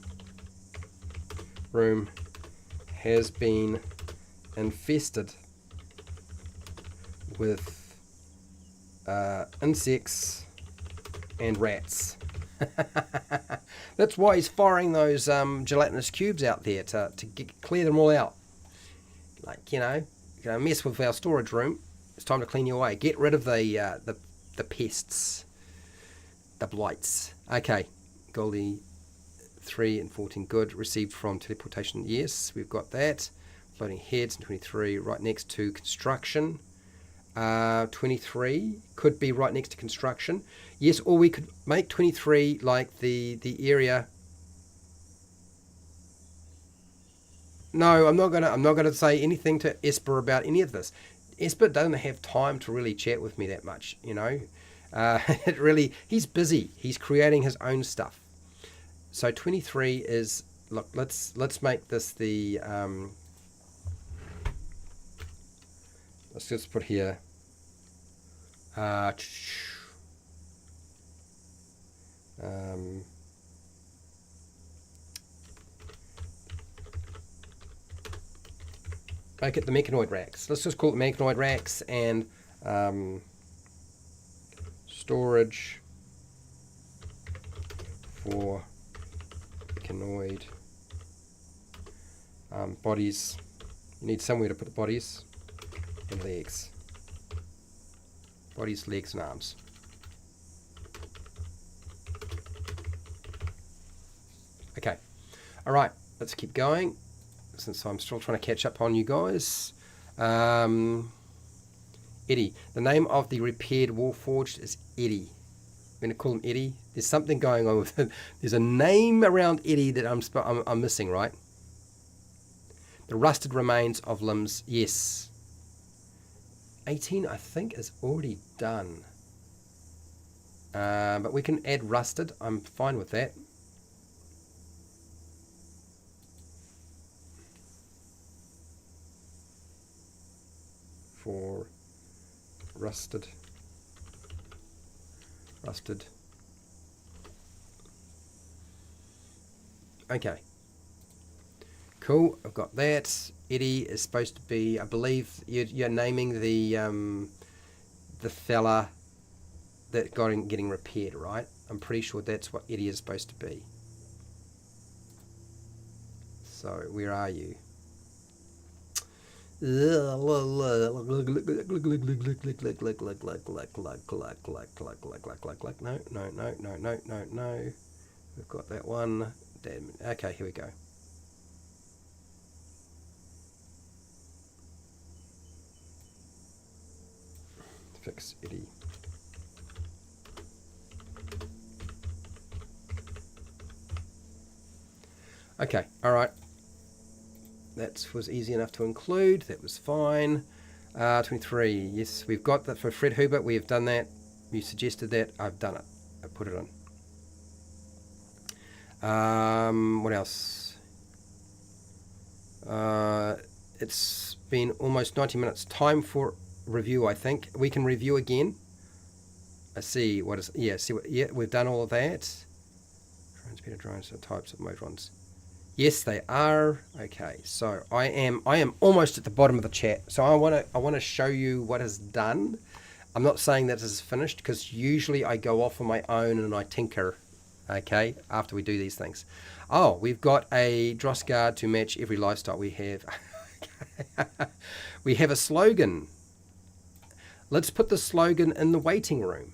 has been infested with insects and rats. That's why he's firing those gelatinous cubes out there to clear them all out. Like, you're gonna mess with our storage room. It's time to clean you away. Get rid of the pests, the blights. Okay, Goldie, 3 and 14, good. Received from teleportation, yes, we've got that. Floating heads, 23, right next to construction. 23 could be right next to construction. Yes, or we could make 23 like the area. No, I'm not gonna say anything to Esper about any of this. Esper doesn't have time to really chat with me that much, he's busy. He's creating his own stuff. So 23 is look, let's make this the let's just put here make it the mechanoid racks. Let's just call it mechanoid racks and storage for mechanoid bodies. You need somewhere to put the bodies and legs. Bodies, legs, and arms. Okay. All right. Let's keep going, since I'm still trying to catch up on you guys. Eddie. The name of the repaired Warforged is Eddie. I'm going to call him Eddie. There's something going on with it. There's a name around Eddie that I'm missing, right? The rusted remains of limbs. Yes. 18, I think, is already done. But we can add rusted. I'm fine with that. For rusted. Okay. Cool, I've got that. Eddie is supposed to be, I believe you're naming the fella that getting repaired, right? I'm pretty sure that's what Eddie is supposed to be. So where are you? No. We've got that one. Damn. Okay, here we go. Fix Eddie. Okay, all right. That was easy enough to include. That was fine. 23. Yes, we've got that for Fred Hubert. We have done that. You suggested that. I've done it. I put it on. What else? It's been almost 90 minutes. Time for review, I think. We can review again. I see what is... Yeah, see what... Yeah, we've done all of that. Transmitter drones are types of motrons. Yes, they are. Okay, so I am almost at the bottom of the chat. So I want to show you what is done. I'm not saying that this is finished, because usually I go off on my own and I tinker. Okay, after we do these things. Oh, we've got a dross guard to match every lifestyle we have. We have a slogan. Let's put the slogan in the waiting room.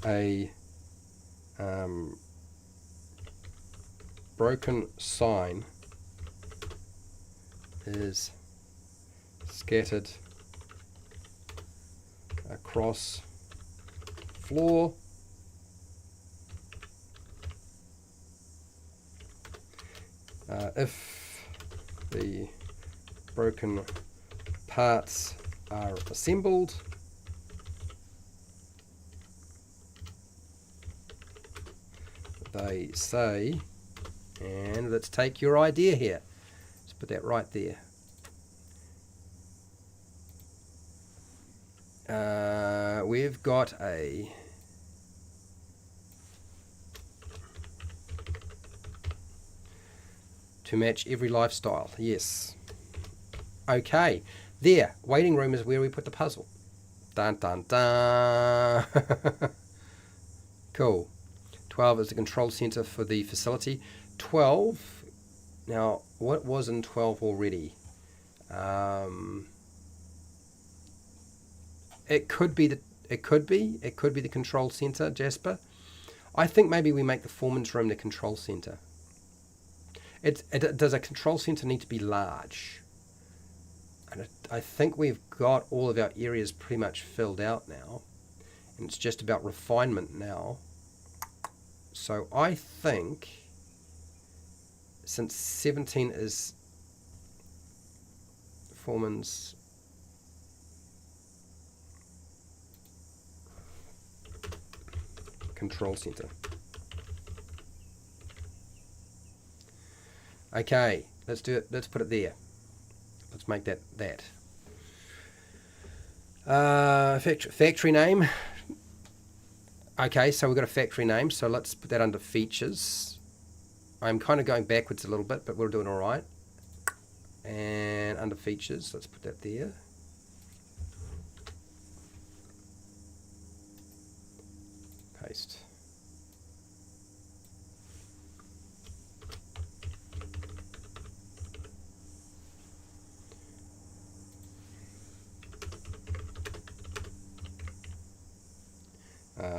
A broken sign is scattered across floor if the broken parts are assembled, they say, and let's take your idea here. Let's put that right there. We've got a to match every lifestyle. Yes. Okay. There. Waiting room is where we put the puzzle. Dun dun dun. Cool. 12 is the control center for the facility. 12. Now, what was in 12 already? It could be the control center, Jasper. I think maybe we make the foreman's room the control center. Does a control center need to be large? And I think we've got all of our areas pretty much filled out now, and it's just about refinement now. So I think, since 17 is foreman's, control center. Okay, let's do it. Let's put it there. Let's make that. Factory name. Okay, so we've got a factory name, so let's put that under features. I'm kind of going backwards a little bit, but we're doing all right. And under features, let's put that there. Paste.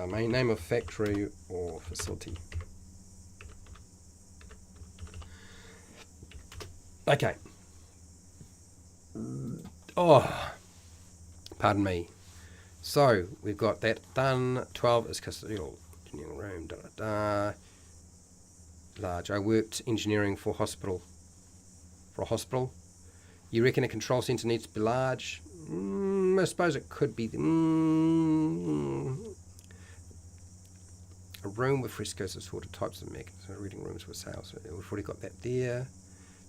Main name of factory or facility. Okay. Oh, pardon me. So we've got that done. 12 is custodial engineering room. Large. I worked engineering for hospital. For a hospital. You reckon a control centre needs to be large? I suppose it could be. A room with frescoes of sorted types of mech. So reading rooms for sales. So we've already got that there.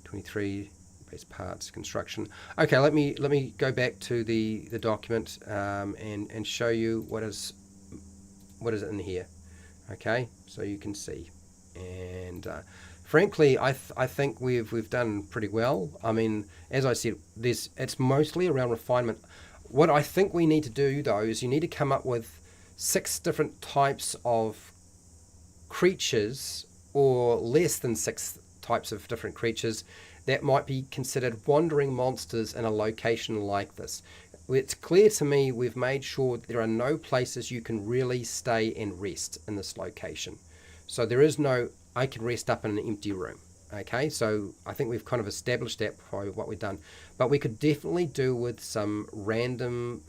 23 base parts construction. Okay, let me go back to the document and show you what is in here. Okay, so you can see. And frankly, I think we've done pretty well. I mean, as I said, it's mostly around refinement. What I think we need to do though is you need to come up with 6 different types of creatures, or less than 6 types of different creatures that might be considered wandering monsters in a location like this. It's clear to me we've made sure there are no places you can really stay and rest in this location. So there is no, I can rest up in an empty room. Okay, so I think we've kind of established that by what we've done. But we could definitely do with some random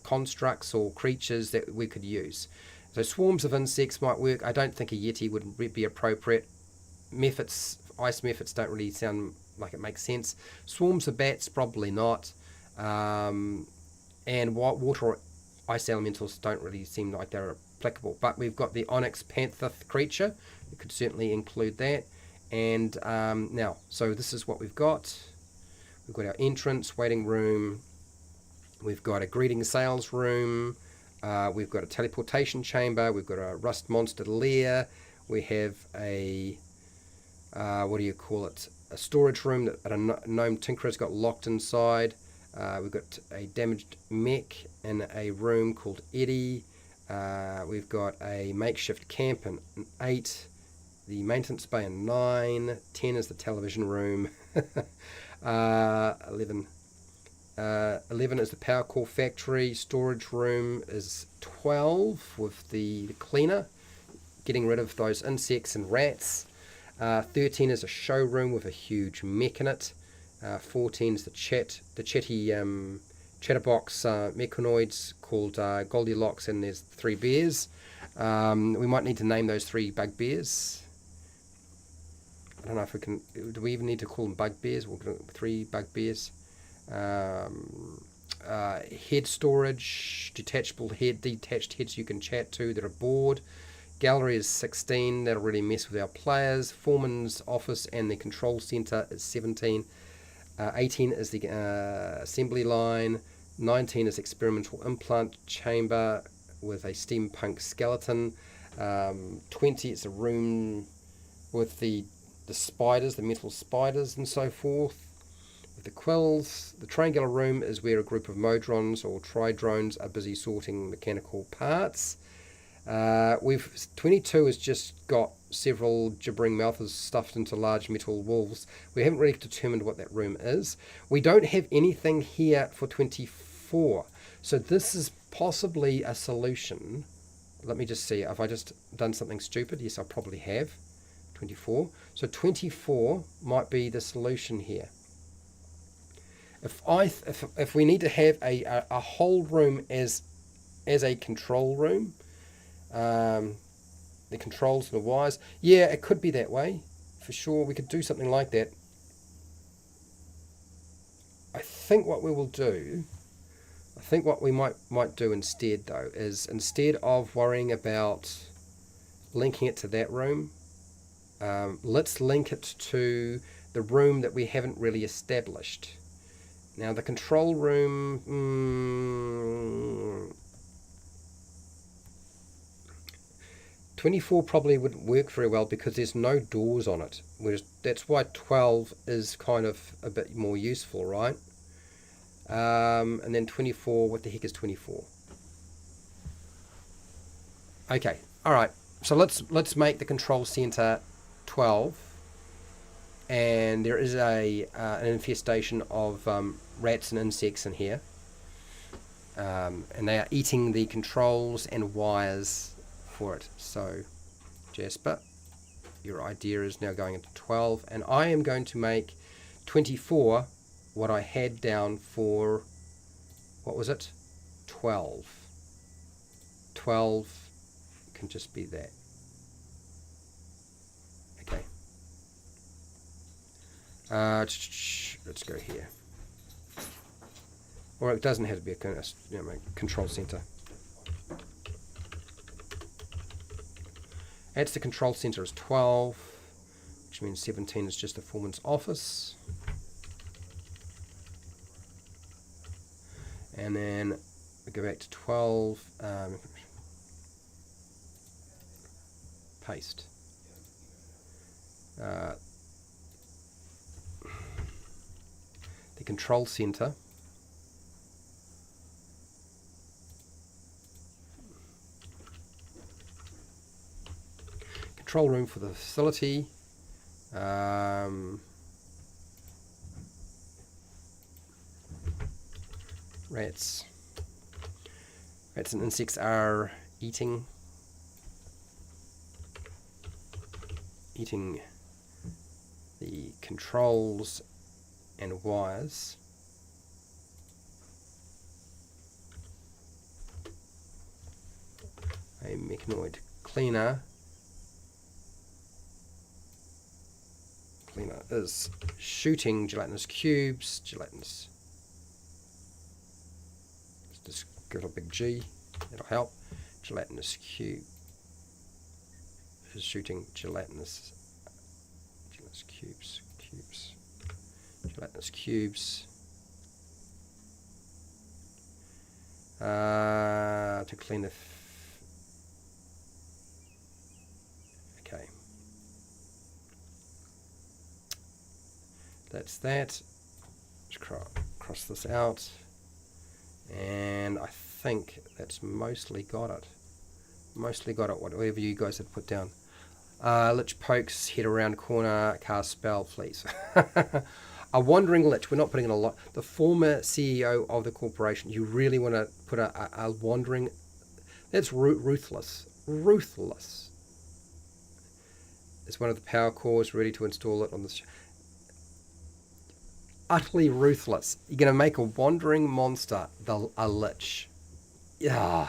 constructs or creatures that we could use. So swarms of insects might work. I don't think a Yeti would be appropriate. Ice mephits don't really sound like it makes sense. Swarms of bats, probably not. And water or ice elementals don't really seem like they're applicable. But we've got the onyx panther creature. We could certainly include that. And now, so this is what we've got. We've got our entrance, waiting room. We've got a greeting sales room. We've got a teleportation chamber. We've got a rust monster lair. We have a what do you call it? A storage room that a gnome tinkerer's got locked inside. We've got a damaged mech in a room called Eddie. We've got a makeshift camp in 8. The maintenance bay in 9. 10 is the television room. 11. 11 is the power core factory. Storage room is 12 with the cleaner, getting rid of those insects and rats. 13 is a showroom with a huge mech in it. 14 is the chatty chatterbox mechanoids called Goldilocks, and there's 3 bears. We might need to name those 3 bugbears. I don't know if we can. Do we even need to call them bugbears? We'll do 3 bugbears. Head storage, detached heads you can chat to that are bored. Gallery is 16, that'll really mess with our players. Foreman's office and the control center is 17. 18 is the assembly line. 19 is experimental implant chamber with a steampunk skeleton. 20 is a room with the spiders, the metal spiders and so forth. With the quills. The triangular room is where a group of modrons or tridrones are busy sorting mechanical parts. 22 has just got several gibbering mouths stuffed into large metal wolves. We haven't really determined what that room is. We don't have anything here for 24. So this is possibly a solution. Let me just see. Have I just done something stupid? Yes, I probably have. 24. So 24 might be the solution here. If we need to have a whole room as a control room, the controls and the wires, yeah, it could be that way for sure. We could do something like that. I think what we will do, I think what we might do instead, though, is instead of worrying about linking it to that room, let's link it to the room that we haven't really established. Now, the control room... 24 probably wouldn't work very well because there's no doors on it. Whereas that's why 12 is kind of a bit more useful, right? And then 24, what the heck is 24? Okay, all right. So let's make the control center 12. And there is an infestation of rats and insects in here. And they are eating the controls and wires for it. So, Jasper, your idea is now going into 12. And I am going to make 24 what I had down for, what was it? 12. 12 can just be that. Okay. Let's go here. Or it doesn't have to be a control center. Add to the control center is 12, which means 17 is just the foreman's office. And then we go back to 12, paste. The control center control room for the facility. Rats and insects are eating the controls and wires. A mechanoid cleaner is shooting gelatinous cubes. Let's just give it a big G, that'll help. Gelatinous cube is shooting gelatinous cubes. Gelatinous cubes to clean the okay. That's that. Let's cross this out. And I think that's mostly got it. Whatever you guys had put down. Lich pokes, head around corner, cast spell, please. A wandering lich, we're not putting in a lot. The former CEO of the corporation, you really want to put a wandering, that's ruthless. Ruthless. It's one of the power cores, ready to install it on the utterly ruthless. You're going to make a wandering monster, a lich. Yeah.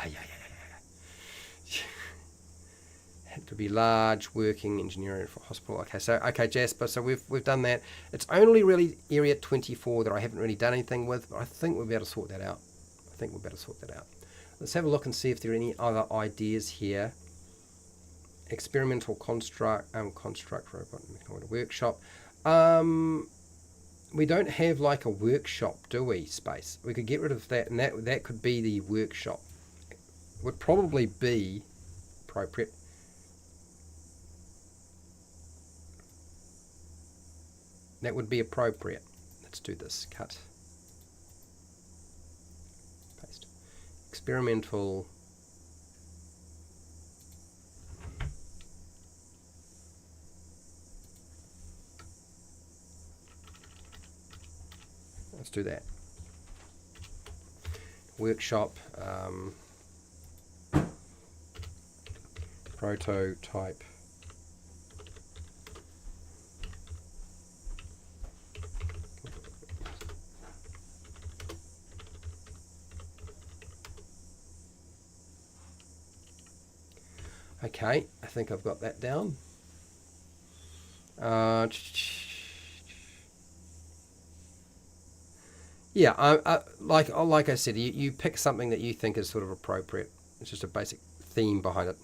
Had to be large, working, engineering for hospital. Okay, Jasper, so we've done that. It's only really area 24 that I haven't really done anything with, but I think we'll be able to sort that out. Let's have a look and see if there are any other ideas here. Experimental construct robot, workshop. We don't have like a workshop, do we? Space. We could get rid of that, and that could be the workshop. Would probably be appropriate. That would be appropriate. Let's do this. Cut. Paste. Experimental. Let's do that. Workshop. Prototype. Okay, I think I've got that down. Yeah, like I said, you pick something that you think is sort of appropriate. It's just a basic theme behind it.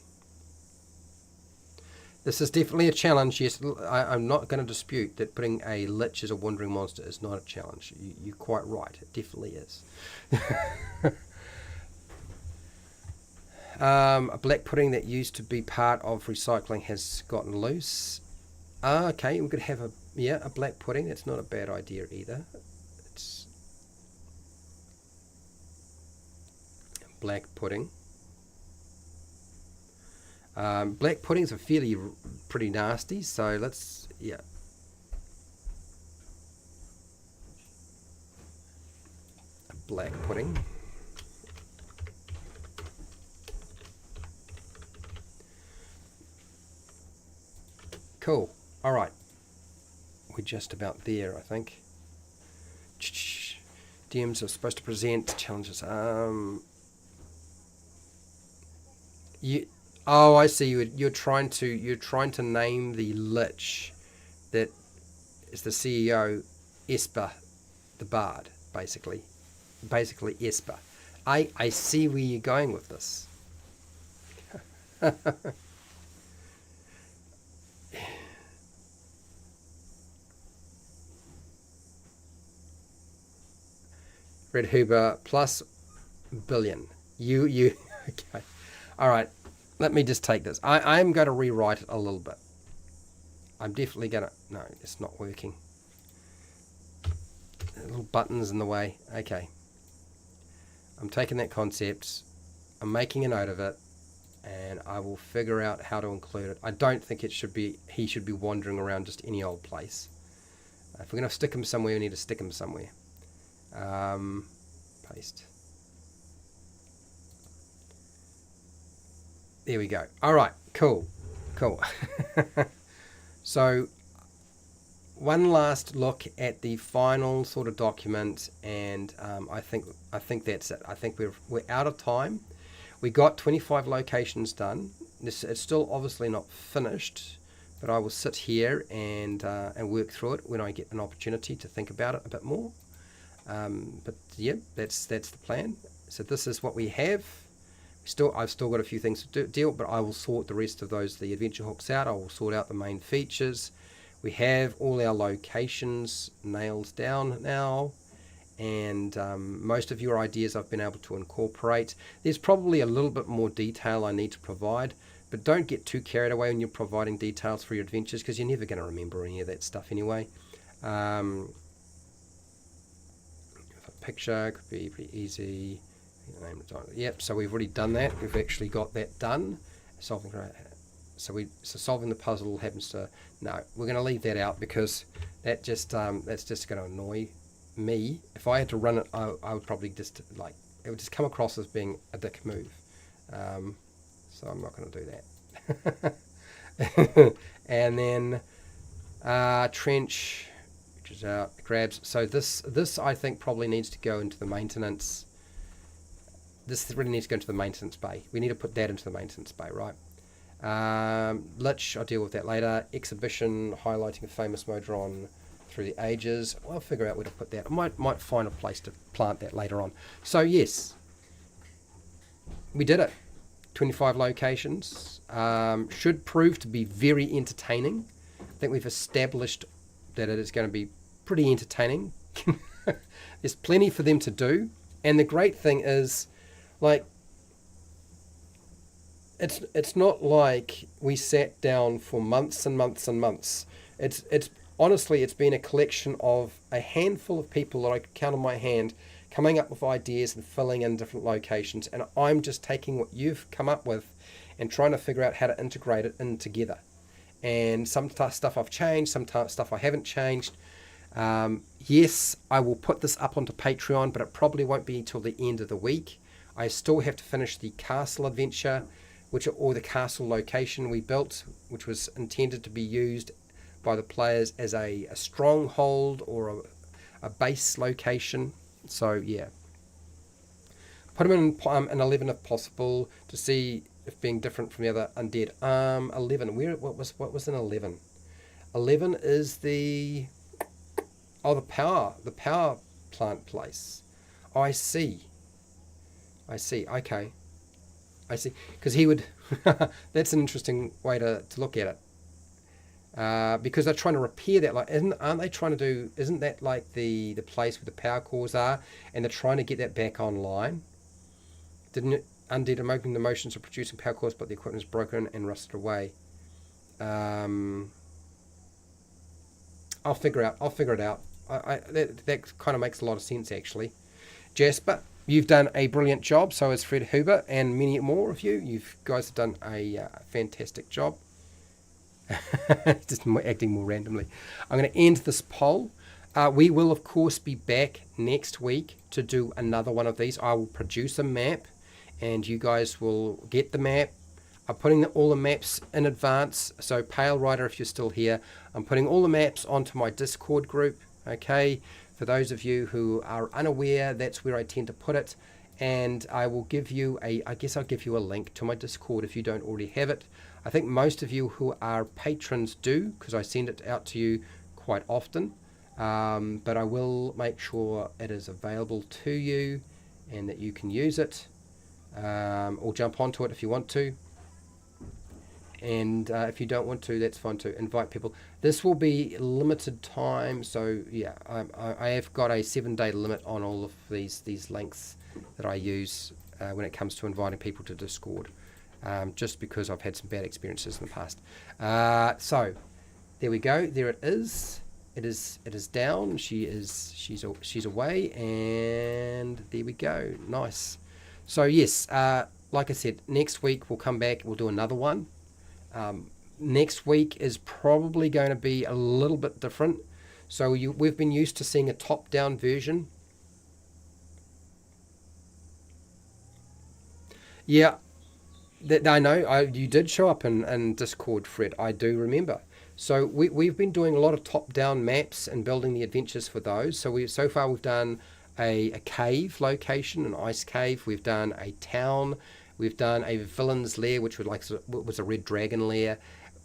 This is definitely a challenge. Yes, I'm not going to dispute that putting a lich as a wandering monster is not a challenge. You're quite right. It definitely is. A black pudding that used to be part of recycling has gotten loose. Okay, we could have a black pudding. That's not a bad idea either. It's black pudding. Black puddings are pretty nasty, so let's, a black pudding. Cool. All right. We're just about there, I think. DMs are supposed to present challenges. Oh, I see. You're trying to name the lich that is the CEO, Esper, the Bard, basically Esper. I see where you're going with this. Red Hoover plus billion. You okay. All right. Let me just take this. I'm going to rewrite it a little bit. I'm definitely going to... No, it's not working. Little buttons in the way. Okay. I'm taking that concept. I'm making a note of it. And I will figure out how to include it. I don't think he should be wandering around just any old place. If we're going to stick him somewhere, we need to stick him somewhere. Paste. There we go. All right, cool. So, one last look at the final sort of document, and I think that's it. I think we're out of time. We got 25 locations done. It's still obviously not finished, but I will sit here and work through it when I get an opportunity to think about it a bit more. But yeah, that's the plan. So this is what we have. I've still got a few things to deal, but I will sort the rest of the adventure hooks out. I will sort out the main features. We have all our locations nailed down now, and most of your ideas I've been able to incorporate. There's probably a little bit more detail I need to provide, but don't get too carried away when you're providing details for your adventures, because you're never going to remember any of that stuff anyway. A picture could be pretty easy. Yep, so we've already done that. We've actually got that done. Solving the puzzle happens to... No, we're going to leave that out, because that's just going to annoy me. If I had to run it, I would probably just it would just come across as being a dick move. So I'm not going to do that. And then trench, which is out, grabs. So this I think probably needs to go into the maintenance. This really needs to go into the maintenance bay. We need to put that into the maintenance bay, right? Lich, I'll deal with that later. Exhibition, highlighting a famous Modron through the ages. I'll figure out where to put that. I might find a place to plant that later on. So yes, we did it. 25 locations. Should prove to be very entertaining. I think we've established that it is going to be pretty entertaining. There's plenty for them to do. And the great thing is, it's not like we sat down for months and months and months. It's honestly, it's been a collection of a handful of people that I could count on my hand coming up with ideas and filling in different locations, and I'm just taking what you've come up with and trying to figure out how to integrate it in together. And some stuff I've changed, some stuff I haven't changed. Yes, I will put this up onto Patreon, but it probably won't be till the end of the week. I still have to finish the castle adventure, or the castle location we built, which was intended to be used by the players as a stronghold or a base location. So yeah, put them in 11 if possible, to see if being different from the other undead. 11. What was in 11? 11 is the power plant place. Oh, I see. Okay. I see. Because he would... that's an interesting way to look at it. Because they're trying to repair that. Like, aren't they trying to do... Isn't that like the place where the power cores are? And they're trying to get that back online? Didn't it undo the motions of producing power cores, but the equipment is broken and rusted away? I'll figure it out. That kind of makes a lot of sense, actually. Jasper, you've done a brilliant job. So has Fred Huber and many more of you. You guys have done a fantastic job. Just acting more randomly. I'm going to end this poll. We will, of course, be back next week to do another one of these. I will produce a map, and you guys will get the map. I'm putting all the maps in advance. So Pale Rider, if you're still here, I'm putting all the maps onto my Discord group. Okay, for those of you who are unaware, that's where I tend to put it. And I will give you I guess I'll give you a link to my Discord if you don't already have it. I think most of you who are patrons do, because I send it out to you quite often. But I will make sure it is available to you and that you can use it. Or jump onto it if you want to. And if you don't want to, that's fine too. Invite people. This will be limited time, so yeah, I have got a 7-day limit on all of these links that I use when it comes to inviting people to Discord, just because I've had some bad experiences in the past. So there we go. There it is. It is down. She's away, and there we go. Nice. So yes, like I said, next week we'll come back. We'll do another one. Next week is probably going to be a little bit different. So we've been used to seeing a top-down version. Yeah, I know. You did show up in Discord, Fred. I do remember. So we've been doing a lot of top-down maps and building the adventures for those. So far we've done a cave location, an ice cave. We've done a town. We've done a villain's lair, which was a red dragon lair.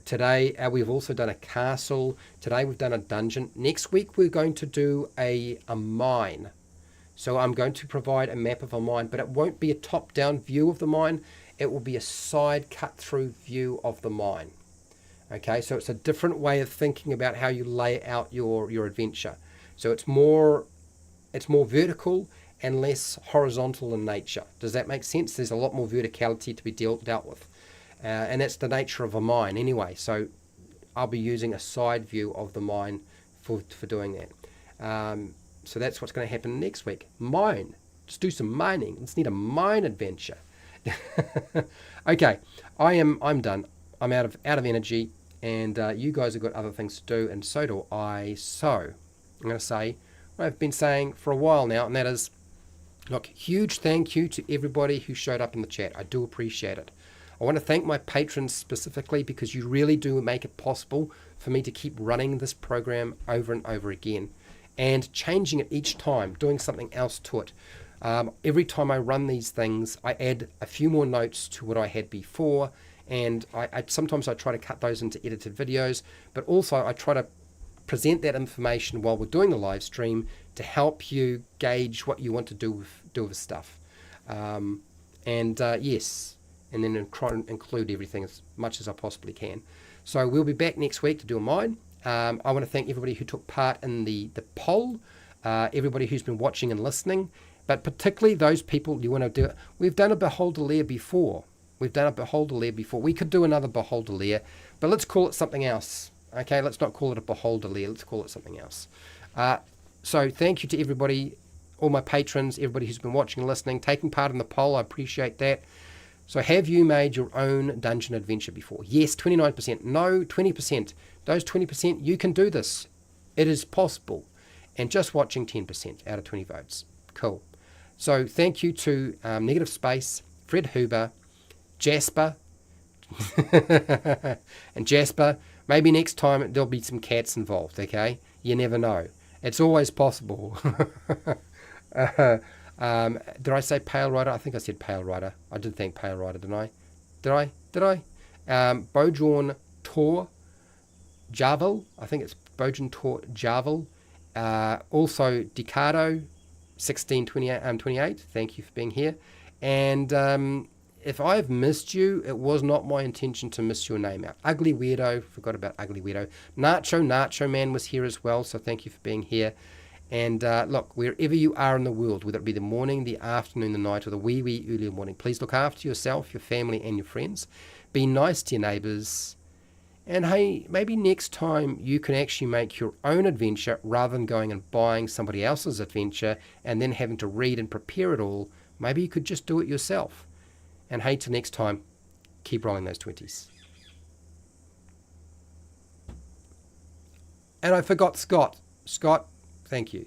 Today, we've also done a castle. Today, we've done a dungeon. Next week, we're going to do a mine. So I'm going to provide a map of a mine, but it won't be a top-down view of the mine. It will be a side cut-through view of the mine. Okay, so it's a different way of thinking about how you lay out your adventure. So it's more vertical and less horizontal in nature. Does that make sense? There's a lot more verticality to be dealt with. And that's the nature of a mine anyway. So I'll be using a side view of the mine for doing that. So that's what's going to happen next week. Mine. Just do some mining. Let's need a mine adventure. Okay, I'm done. I'm out of energy, and you guys have got other things to do, and so do I. So I'm going to say what I've been saying for a while now, and that is, look, huge thank you to everybody who showed up in the chat. I do appreciate it. I want to thank my patrons specifically because you really do make it possible for me to keep running this program over and over again and changing it each time, doing something else to it. Every time I run these things, I add a few more notes to what I had before, and sometimes I try to cut those into edited videos, but also I try to present that information while we're doing the live stream to help you gauge what you want to do with stuff. Yes, and then try and include everything as much as I possibly can. So we'll be back next week to do a mine. I want to thank everybody who took part in the poll, everybody who's been watching and listening, but particularly those people you want to do it. We've done a Beholder Lair before. We could do another Beholder Lair, but let's call it something else. Okay, let's not call it a Beholder Lair. Let's call it something else. So thank you to everybody, all my patrons, everybody who's been watching and listening, taking part in the poll. I appreciate that. So have you made your own dungeon adventure before? Yes, 29%. No, 20%. Those 20%, you can do this. It is possible. And just watching 10% out of 20 votes. Cool. So thank you to Negative Space, Fred Huber, Jasper, and Jasper. Maybe next time there'll be some cats involved, okay? You never know. It's always possible. Did I say Pale Rider? I think I said Pale Rider. I did think Pale Rider, didn't I? Did I? Bojan Tor Javel. I think it's Bojan Tor Javel. Also Decado, 1628, thank you for being here. And if I've missed you, it was not my intention to miss your name out. Ugly Weirdo, forgot about Ugly Weirdo. Nacho Man was here as well, so thank you for being here. And look, wherever you are in the world, whether it be the morning, the afternoon, the night, or the wee early morning, please look after yourself, your family, and your friends. Be nice to your neighbours. And hey, maybe next time you can actually make your own adventure rather than going and buying somebody else's adventure and then having to read and prepare it all. Maybe you could just do it yourself. And hey, till next time, keep rolling those 20s. And I forgot Scott. Scott, thank you.